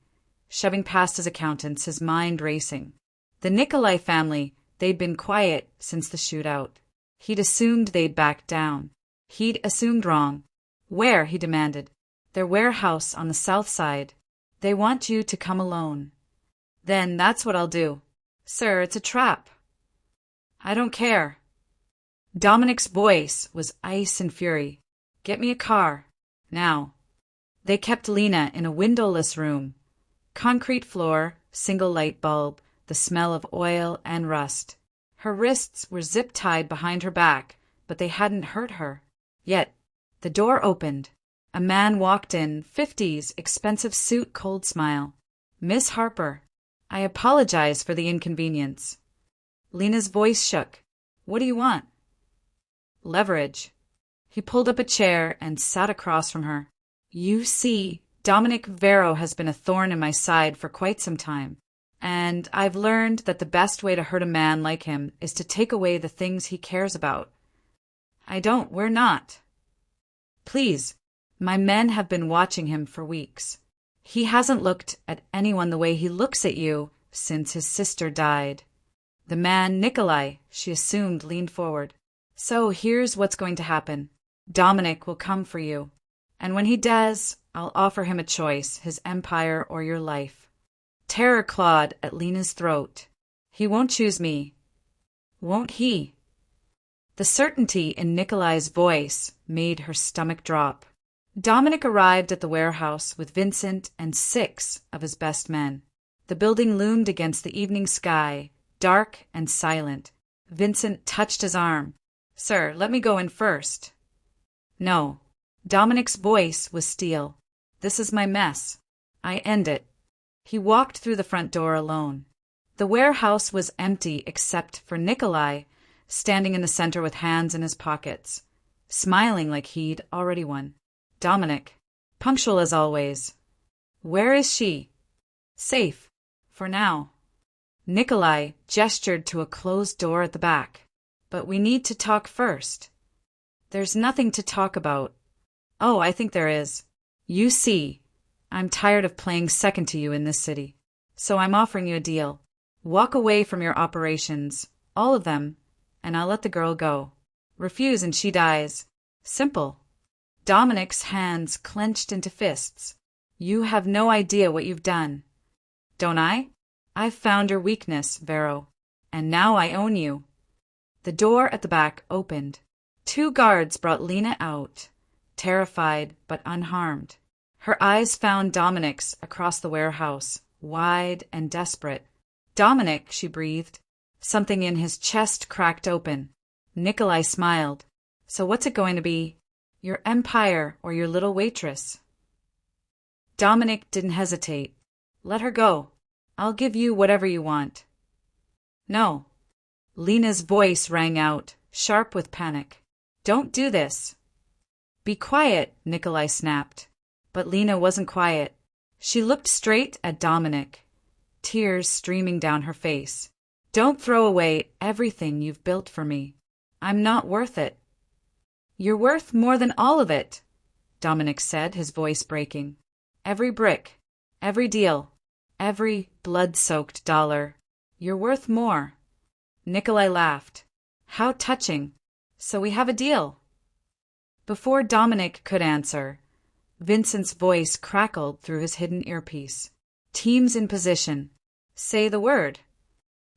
shoving past his accountants, his mind racing. The Nikolai family, they'd been quiet since the shootout. He'd assumed they'd back down. He'd assumed wrong. Where? He demanded. Their warehouse on the south side. They want you to come alone. Then that's what I'll do. Sir, it's a trap. I don't care. Dominic's voice was ice and fury. Get me a car. Now. They kept Lena in a windowless room. Concrete floor, single light bulb, the smell of oil and rust. Her wrists were zip-tied behind her back, but they hadn't hurt her. Yet, the door opened. A man walked in, 50s, expensive suit, cold smile. Miss Harper, I apologize for the inconvenience. Lena's voice shook. What do you want? Leverage. He pulled up a chair and sat across from her. You see, Dominic Vero has been a thorn in my side for quite some time, and I've learned that the best way to hurt a man like him is to take away the things he cares about. We're not. Please, my men have been watching him for weeks. He hasn't looked at anyone the way he looks at you since his sister died. The man, Nikolai, she assumed, leaned forward. So here's what's going to happen. Dominic will come for you. And when he does, I'll offer him a choice, his empire or your life. Terror clawed at Lena's throat. He won't choose me. Won't he? The certainty in Nikolai's voice made her stomach drop. Dominic arrived at the warehouse with Vincent and 6 of his best men. The building loomed against the evening sky, dark and silent. Vincent touched his arm. Sir, let me go in first. No. Dominic's voice was steel. This is my mess. I end it. He walked through the front door alone. The warehouse was empty except for Nikolai, standing in the center with hands in his pockets, smiling like he'd already won. Dominic, punctual as always. Where is she? Safe. For now. Nikolai gestured to a closed door at the back. But we need to talk first. There's nothing to talk about. Oh, I think there is. You see, I'm tired of playing second to you in this city. So I'm offering you a deal. Walk away from your operations, all of them, and I'll let the girl go. Refuse and she dies. Simple. Dominic's hands clenched into fists. You have no idea what you've done. Don't I? I've found your weakness, Vero, and now I own you. The door at the back opened. 2 guards brought Lena out, terrified but unharmed. Her eyes found Dominic's across the warehouse, wide and desperate. Dominic, she breathed. Something in his chest cracked open. Nikolai smiled. So what's it going to be? Your empire or your little waitress? Dominic didn't hesitate. Let her go. I'll give you whatever you want. No. Lena's voice rang out, sharp with panic. Don't do this. Be quiet, Nikolai snapped. But Lena wasn't quiet. She looked straight at Dominic, tears streaming down her face. Don't throw away everything you've built for me. I'm not worth it. You're worth more than all of it, Dominic said, his voice breaking. Every brick, every deal, every blood-soaked dollar. You're worth more. Nikolai laughed. How touching. So we have a deal. Before Dominic could answer, Vincent's voice crackled through his hidden earpiece. Teams in position. Say the word.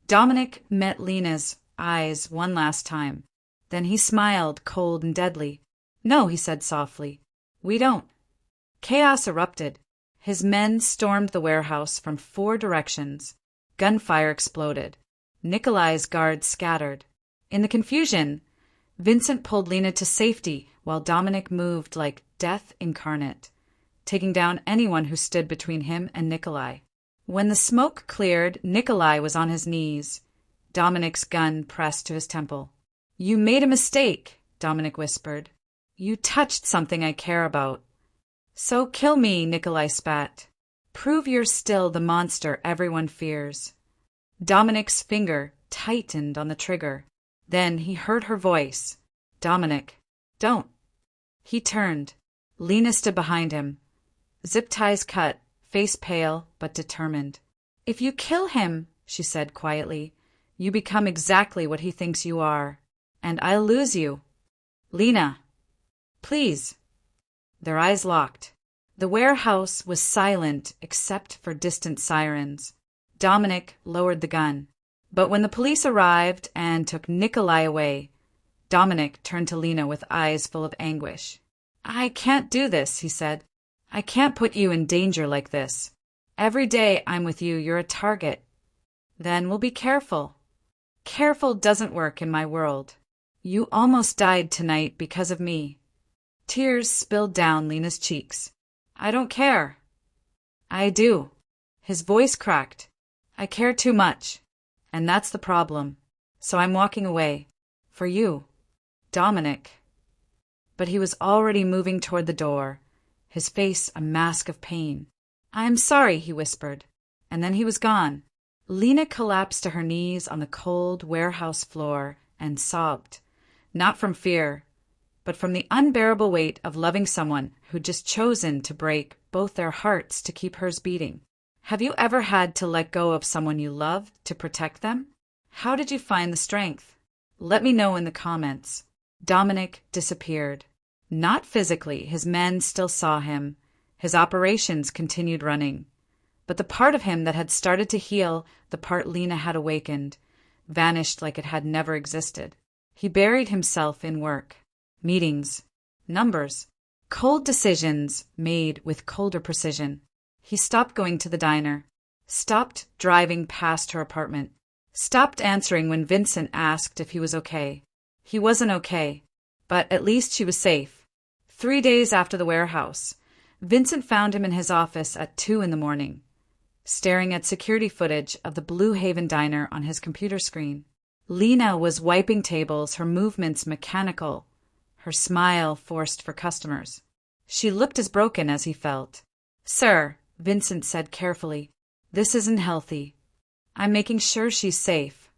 Dominic met Lena's eyes one last time. Then he smiled, cold and deadly. No, he said softly. We don't. Chaos erupted. His men stormed the warehouse from 4 directions. Gunfire exploded. Nikolai's guards scattered. In the confusion, Vincent pulled Lena to safety while Dominic moved like death incarnate, taking down anyone who stood between him and Nikolai. When the smoke cleared, Nikolai was on his knees. Dominic's gun pressed to his temple. You made a mistake, Dominic whispered. You touched something I care about. So kill me, Nikolai spat. Prove you're still the monster everyone fears. Dominic's finger tightened on the trigger. Then he heard her voice. Dominic, don't. He turned. Lena stood behind him. Zip ties cut, face pale but determined. If you kill him, she said quietly, you become exactly what he thinks you are. And I'll lose you. Lena, please. Their eyes locked. The warehouse was silent except for distant sirens. Dominic lowered the gun. But when the police arrived and took Nikolai away, Dominic turned to Lena with eyes full of anguish. I can't do this, he said. I can't put you in danger like this. Every day I'm with you, you're a target. Then we'll be careful. Careful doesn't work in my world. You almost died tonight because of me. Tears spilled down Lena's cheeks. I don't care. I do. His voice cracked. I care too much. And that's the problem. So I'm walking away. For you. Dominic. But he was already moving toward the door, his face a mask of pain. I'm sorry, he whispered. And then he was gone. Lena collapsed to her knees on the cold warehouse floor and sobbed. Not from fear, but from the unbearable weight of loving someone who'd just chosen to break both their hearts to keep hers beating. Have you ever had to let go of someone you loved to protect them? How did you find the strength? Let me know in the comments. Dominic disappeared. Not physically, his men still saw him. His operations continued running. But the part of him that had started to heal, the part Lena had awakened, vanished like it had never existed. He buried himself in work. Meetings. Numbers. Cold decisions made with colder precision. He stopped going to the diner. Stopped driving past her apartment. Stopped answering when Vincent asked if he was okay. He wasn't okay, but at least she was safe. 3 days after the warehouse, Vincent found him in his office at 2 a.m, staring at security footage of the Blue Haven diner on his computer screen. Lena was wiping tables, her movements mechanical, her smile forced for customers. She looked as broken as he felt. Sir, Vincent said carefully, this isn't healthy. I'm making sure she's safe.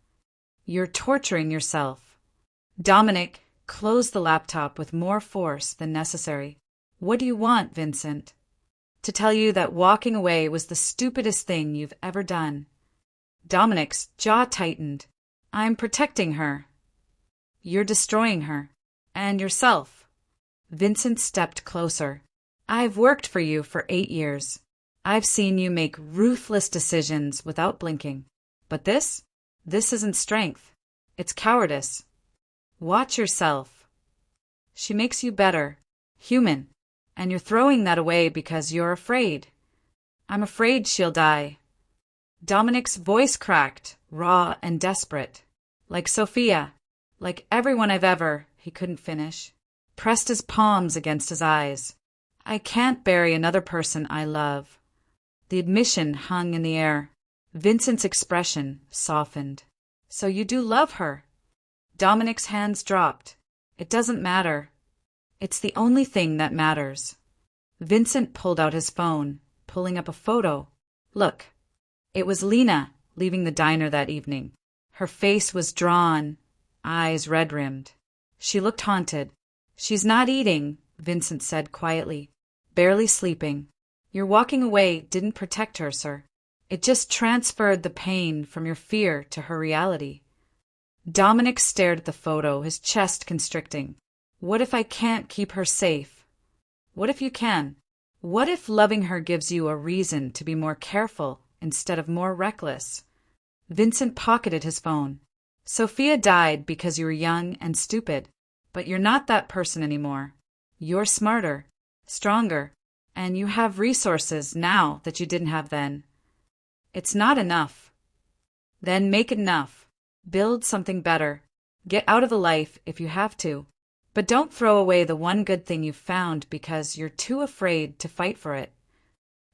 You're torturing yourself. Dominic closed the laptop with more force than necessary. What do you want, Vincent? To tell you that walking away was the stupidest thing you've ever done. Dominic's jaw tightened. I'm protecting her. You're destroying her. And yourself. Vincent stepped closer. I've worked for you for 8 years. I've seen you make ruthless decisions without blinking. But this isn't strength. It's cowardice. Watch yourself. She makes you better, human, and you're throwing that away because you're afraid. I'm afraid she'll die. Dominic's voice cracked, raw and desperate. Like Sophia, like everyone I've ever, he couldn't finish. Pressed his palms against his eyes. I can't bury another person I love. The admission hung in the air. Vincent's expression softened. So you do love her? Dominic's hands dropped. It doesn't matter. It's the only thing that matters. Vincent pulled out his phone, pulling up a photo. Look. It was Lena leaving the diner that evening. Her face was drawn, eyes red-rimmed. She looked haunted. She's not eating, Vincent said quietly. Barely sleeping. Your walking away didn't protect her, sir. It just transferred the pain from your fear to her reality. Dominic stared at the photo, his chest constricting. What if I can't keep her safe? What if you can? What if loving her gives you a reason to be more careful instead of more reckless? Vincent pocketed his phone. Sophia died because you were young and stupid, but you're not that person anymore. You're smarter, stronger, and you have resources now that you didn't have then. It's not enough. Then make it enough. Build something better. Get out of the life if you have to. But don't throw away the one good thing you've found because you're too afraid to fight for it.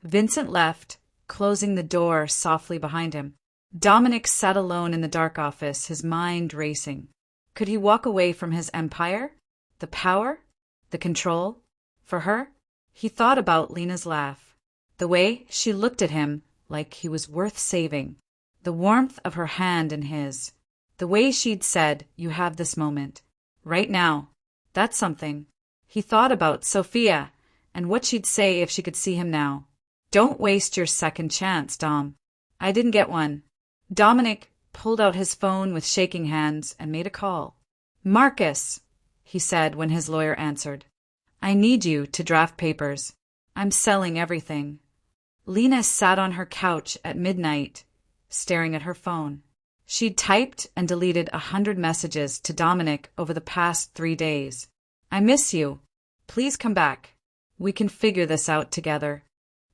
Vincent left, closing the door softly behind him. Dominic sat alone in the dark office, his mind racing. Could he walk away from his empire? The power? The control? For her? He thought about Lena's laugh. The way she looked at him like he was worth saving. The warmth of her hand in his. The way she'd said, "You have this moment. Right now." That's something. He thought about Sophia and what she'd say if she could see him now. Don't waste your second chance, Dom. I didn't get one. Dominic pulled out his phone with shaking hands and made a call. Marcus, he said when his lawyer answered. I need you to draft papers. I'm selling everything. Lena sat on her couch at midnight, staring at her phone. She'd typed and deleted 100 messages to Dominic over the past 3 days. I miss you. Please come back. We can figure this out together.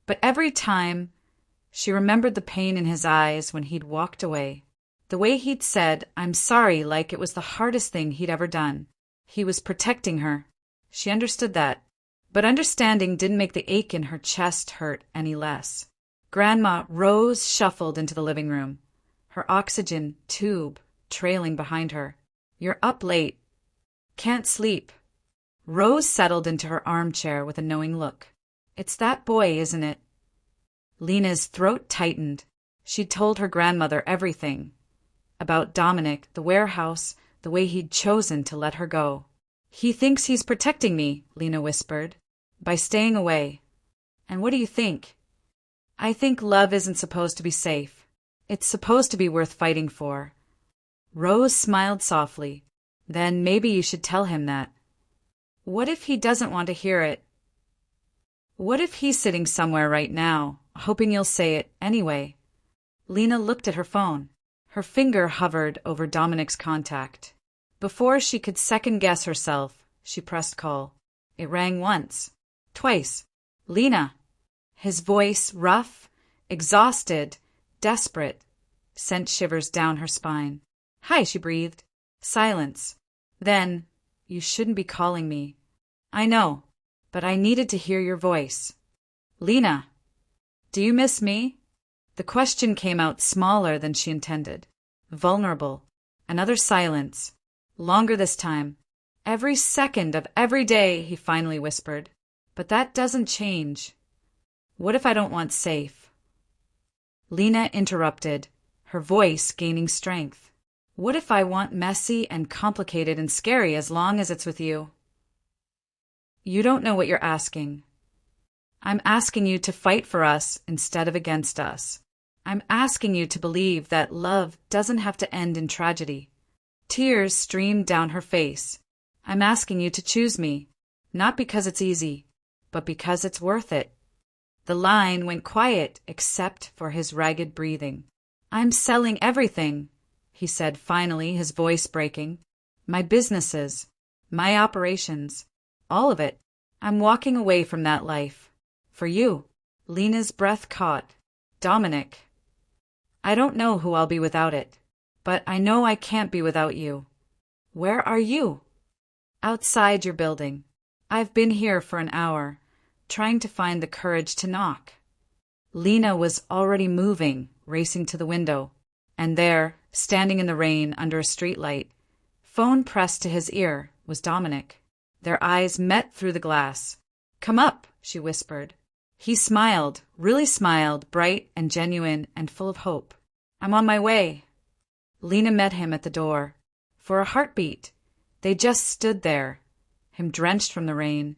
But every time, she remembered the pain in his eyes when he'd walked away. The way he'd said, I'm sorry, like it was the hardest thing he'd ever done. He was protecting her. She understood that. But understanding didn't make the ache in her chest hurt any less. Grandma Rose shuffled into the living room, her oxygen tube trailing behind her. You're up late. Can't sleep. Rose settled into her armchair with a knowing look. It's that boy, isn't it? Lena's throat tightened. She'd told her grandmother everything. About Dominic, the warehouse, the way he'd chosen to let her go. He thinks he's protecting me, Lena whispered, by staying away. And what do you think? I think love isn't supposed to be safe. It's supposed to be worth fighting for. Rose smiled softly. Then maybe you should tell him that. What if he doesn't want to hear it? What if he's sitting somewhere right now, hoping you'll say it anyway? Lena looked at her phone. Her finger hovered over Dominic's contact. Before she could second-guess herself, she pressed call. It rang once, twice. Lena. His voice, rough, exhausted, desperate, sent shivers down her spine. Hi, she breathed. Silence. Then, you shouldn't be calling me. I know, but I needed to hear your voice. Lena. Do you miss me? The question came out smaller than she intended. Vulnerable. Another silence. Longer this time. Every second of every day, he finally whispered. But that doesn't change. What if I don't want safe? Lena interrupted, her voice gaining strength. What if I want messy and complicated and scary as long as it's with you? You don't know what you're asking. I'm asking you to fight for us instead of against us. I'm asking you to believe that love doesn't have to end in tragedy. Tears streamed down her face. I'm asking you to choose me, not because it's easy, but because it's worth it. The line went quiet except for his ragged breathing. I'm selling everything, he said finally, his voice breaking. My businesses, my operations, all of it. I'm walking away from that life. For you. Lena's breath caught. Dominic. I don't know who I'll be without it, but I know I can't be without you. Where are you? Outside your building. I've been here for an hour, trying to find the courage to knock. Lena was already moving, racing to the window, and there, standing in the rain under a streetlight, phone pressed to his ear, was Dominic. Their eyes met through the glass. Come up, she whispered. He smiled, really smiled, bright and genuine and full of hope. I'm on my way. Lena met him at the door. For a heartbeat, they just stood there, him drenched from the rain,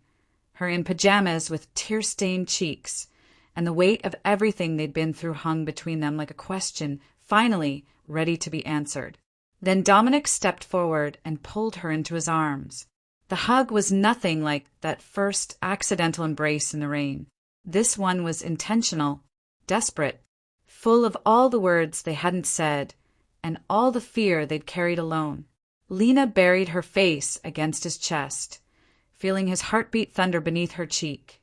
her in pajamas with tear-stained cheeks, and the weight of everything they'd been through hung between them like a question, finally ready to be answered. Then Dominic stepped forward and pulled her into his arms. The hug was nothing like that first accidental embrace in the rain. This one was intentional, desperate, full of all the words they hadn't said and all the fear they'd carried alone. Lena buried her face against his chest, feeling his heartbeat thunder beneath her cheek.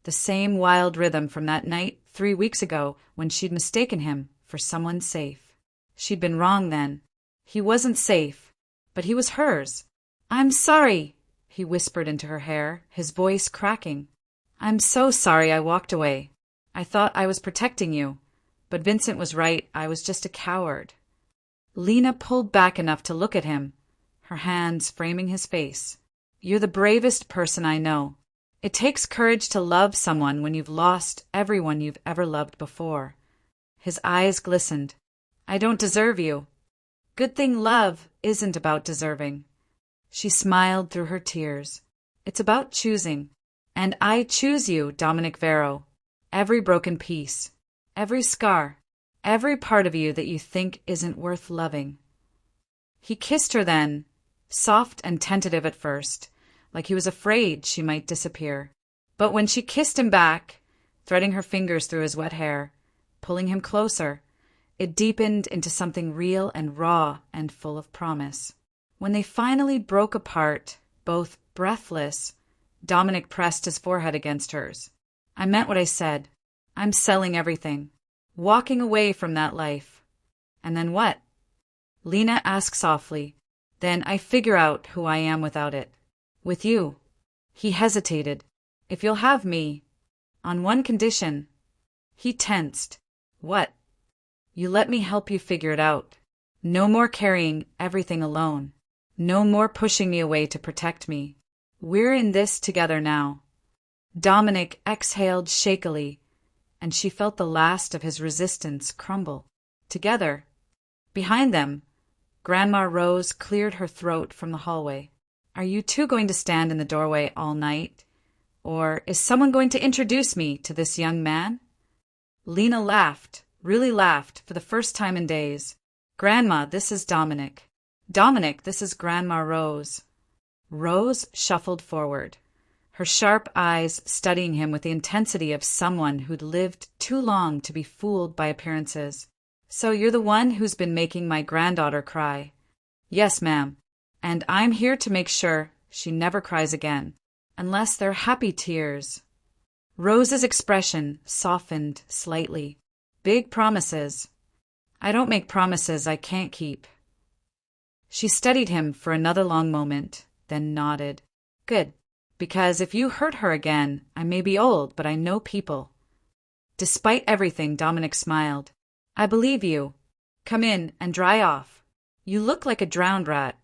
The same wild rhythm from that night 3 weeks ago when she'd mistaken him for someone safe. She'd been wrong then. He wasn't safe, but he was hers. "I'm sorry," he whispered into her hair, his voice cracking. "I'm so sorry I walked away. I thought I was protecting you, but Vincent was right, I was just a coward." Lena pulled back enough to look at him, her hands framing his face. "You're the bravest person I know. It takes courage to love someone when you've lost everyone you've ever loved before." His eyes glistened. "I don't deserve you." "Good thing love isn't about deserving." She smiled through her tears. "It's about choosing. And I choose you, Dominic Vero. Every broken piece, every scar, every part of you that you think isn't worth loving." He kissed her then, soft and tentative at first, like he was afraid she might disappear. But when she kissed him back, threading her fingers through his wet hair, pulling him closer, it deepened into something real and raw and full of promise. When they finally broke apart, both breathless, Dominic pressed his forehead against hers. "I meant what I said. I'm selling everything. Walking away from that life." "And then what?" Lena asked softly. "Then I figure out who I am without it. With you." He hesitated. "If you'll have me, on one condition." He tensed. "What?" "You let me help you figure it out. No more carrying everything alone. No more pushing me away to protect me. We're in this together now." Dominic exhaled shakily, and she felt the last of his resistance crumble. Together. Behind them, Grandma Rose cleared her throat from the hallway. "Are you two going to stand in the doorway all night? Or is someone going to introduce me to this young man?" Lena laughed, really laughed, for the first time in days. "Grandma, this is Dominic. Dominic, this is Grandma Rose." Rose shuffled forward, her sharp eyes studying him with the intensity of someone who'd lived too long to be fooled by appearances. "So you're the one who's been making my granddaughter cry?" "Yes, ma'am. And I'm here to make sure she never cries again, unless they're happy tears." Rose's expression softened slightly. "Big promises." "I don't make promises I can't keep." She studied him for another long moment, then nodded. "Good. Because if you hurt her again, I may be old, but I know people." Despite everything, Dominic smiled. "I believe you. Come in and dry off. You look like a drowned rat."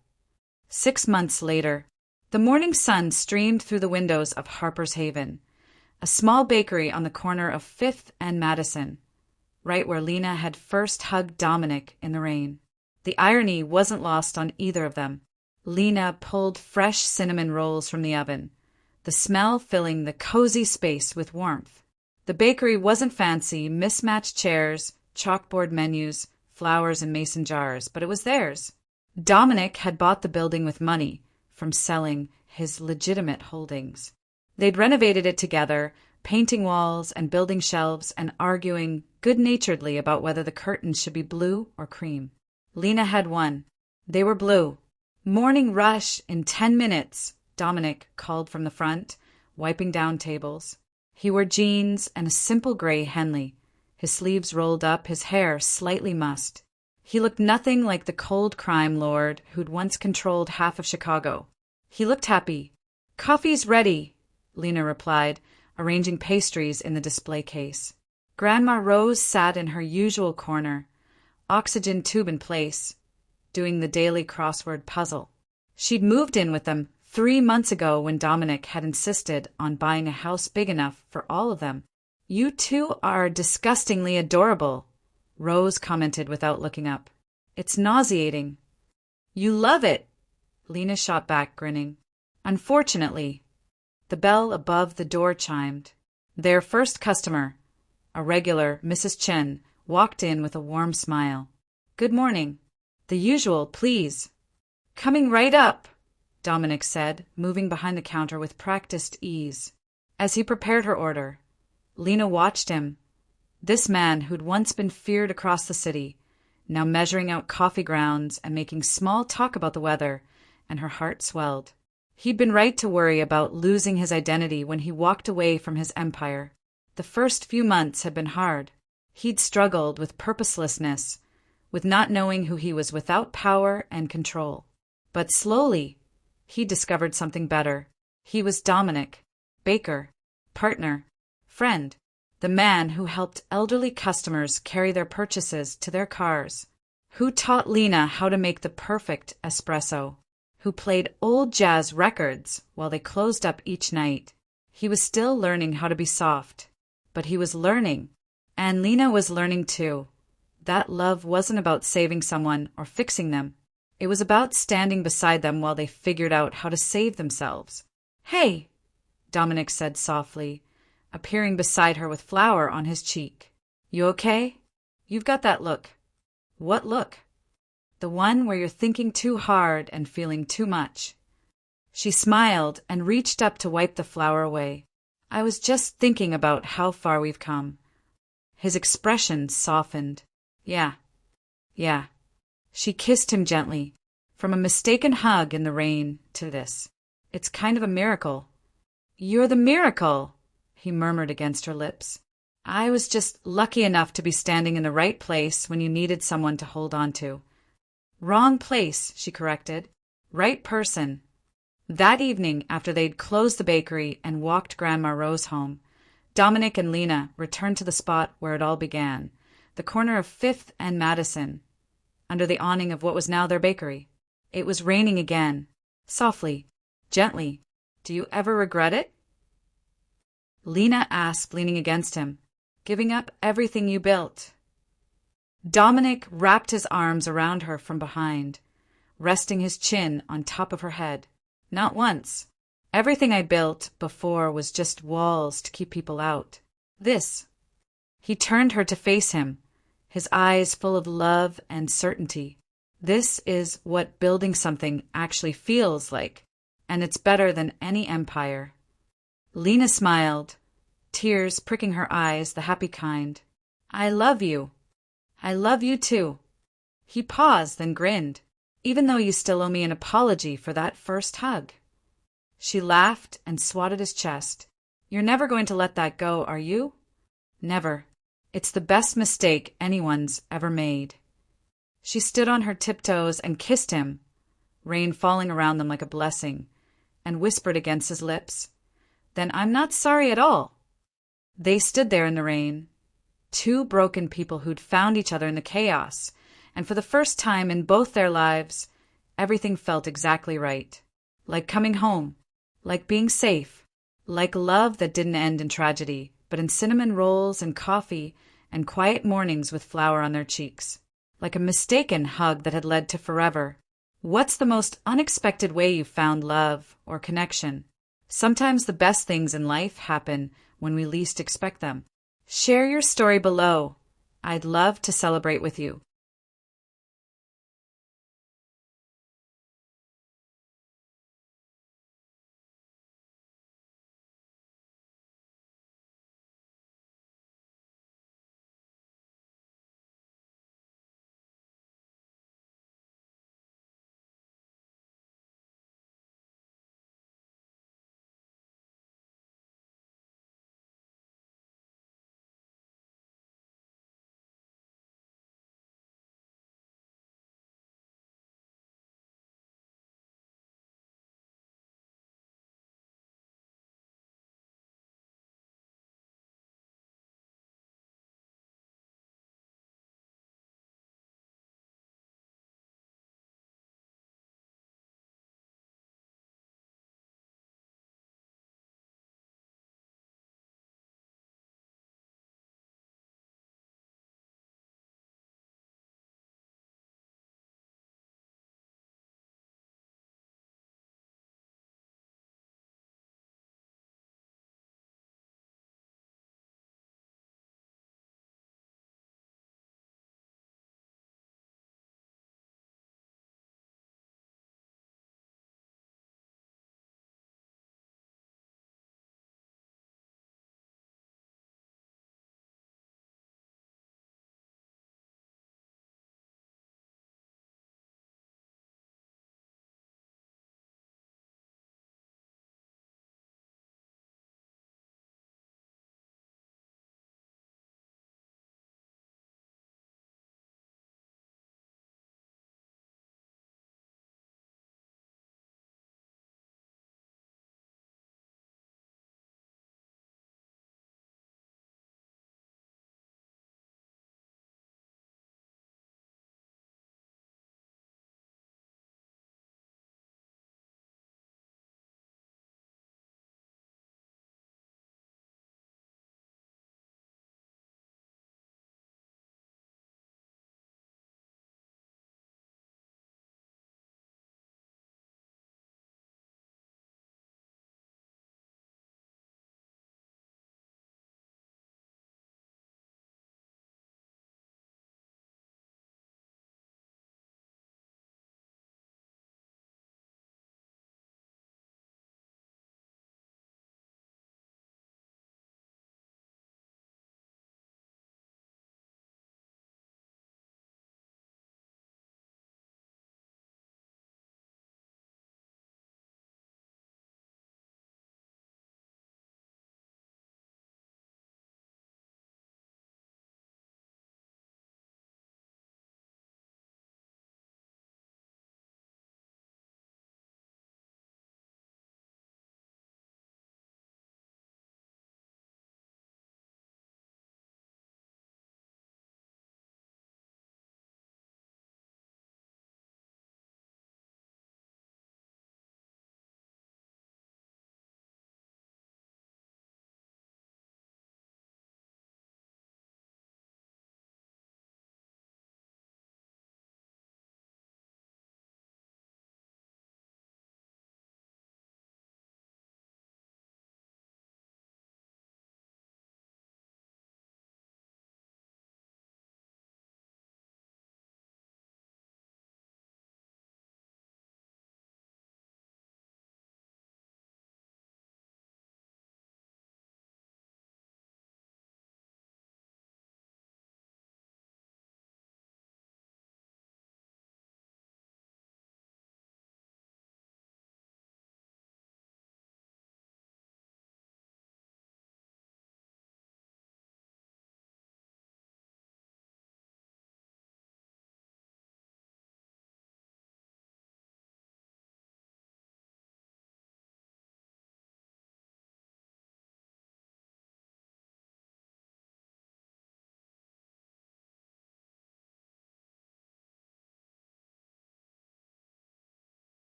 6 months later, the morning sun streamed through the windows of Harper's Haven, a small bakery on the corner of 5th and Madison, right where Lena had first hugged Dominic in the rain. The irony wasn't lost on either of them. Lena pulled fresh cinnamon rolls from the oven, the smell filling the cozy space with warmth. The bakery wasn't fancy, mismatched chairs, chalkboard menus, flowers in mason jars, but it was theirs. Dominic had bought the building with money from selling his legitimate holdings. They'd renovated it together, painting walls and building shelves and arguing good-naturedly about whether the curtains should be blue or cream. Lena had won. They were blue. "Morning rush in 10 minutes, Dominic called from the front, wiping down tables. He wore jeans and a simple gray Henley, his sleeves rolled up, his hair slightly mussed. He looked nothing like the cold crime lord who'd once controlled half of Chicago. He looked happy. "Coffee's ready," Lena replied, arranging pastries in the display case. Grandma Rose sat in her usual corner, oxygen tube in place, doing the daily crossword puzzle. She'd moved in with them 3 months ago when Dominic had insisted on buying a house big enough for all of them. "You two are disgustingly adorable," Rose commented without looking up. "It's nauseating." "You love it," Lena shot back, grinning. Unfortunately, the bell above the door chimed. Their first customer, a regular Mrs. Chen, walked in with a warm smile. "Good morning." The usual, please. Coming right up, Dominic said, moving behind the counter with practiced ease. As he prepared her order, Lena watched him. This man who'd once been feared across the city, now measuring out coffee grounds and making small talk about the weather, and her heart swelled. He'd been right to worry about losing his identity when he walked away from his empire. The first few months had been hard. He'd struggled with purposelessness, with not knowing who he was without power and control. But slowly, he discovered something better. He was Dominic, baker, partner, friend, the man who helped elderly customers carry their purchases to their cars, who taught Lena how to make the perfect espresso, who played old jazz records while they closed up each night. He was still learning how to be soft, but he was learning, and Lena was learning too. That love wasn't about saving someone or fixing them. It was about standing beside them while they figured out how to save themselves. "Hey," Dominic said softly, appearing beside her with flour on his cheek. "You okay? You've got that look." "What look?" "The one where you're thinking too hard and feeling too much." She smiled and reached up to wipe the flour away. "I was just thinking about how far we've come." His expression softened. Yeah. She kissed him gently, from a mistaken hug in the rain to this. "It's kind of a miracle." "You're the miracle," he murmured against her lips. "I was just lucky enough to be standing in the right place when you needed someone to hold on to." "Wrong place," she corrected. "Right person." That evening, after they'd closed the bakery and walked Grandma Rose home, Dominic and Lena returned to the spot where it all began, the corner of 5th and Madison, under the awning of what was now their bakery. It was raining again, softly, gently. "Do you ever regret it?" Lena asked, leaning against him. "Giving up everything you built?" Dominic wrapped his arms around her from behind, resting his chin on top of her head. "Not once. Everything I built before was just walls to keep people out. This." He turned her to face him, his eyes full of love and certainty. "This is what building something actually feels like, and it's better than any empire." Lena smiled, tears pricking her eyes, the happy kind. "I love you." "I love you too." He paused, then grinned. "Even though you still owe me an apology for that first hug." She laughed and swatted his chest. "You're never going to let that go, are you?" "Never. It's the best mistake anyone's ever made." She stood on her tiptoes and kissed him, rain falling around them like a blessing, and whispered against his lips, "Then I'm not sorry at all." They stood there in the rain, two broken people who'd found each other in the chaos, and for the first time in both their lives, everything felt exactly right. Like coming home, like being safe, like love that didn't end in tragedy, but in cinnamon rolls and coffee and quiet mornings with flour on their cheeks. Like a mistaken hug that had led to forever. What's the most unexpected way you've found love or connection? Sometimes the best things in life happen when we least expect them. Share your story below. I'd love to celebrate with you.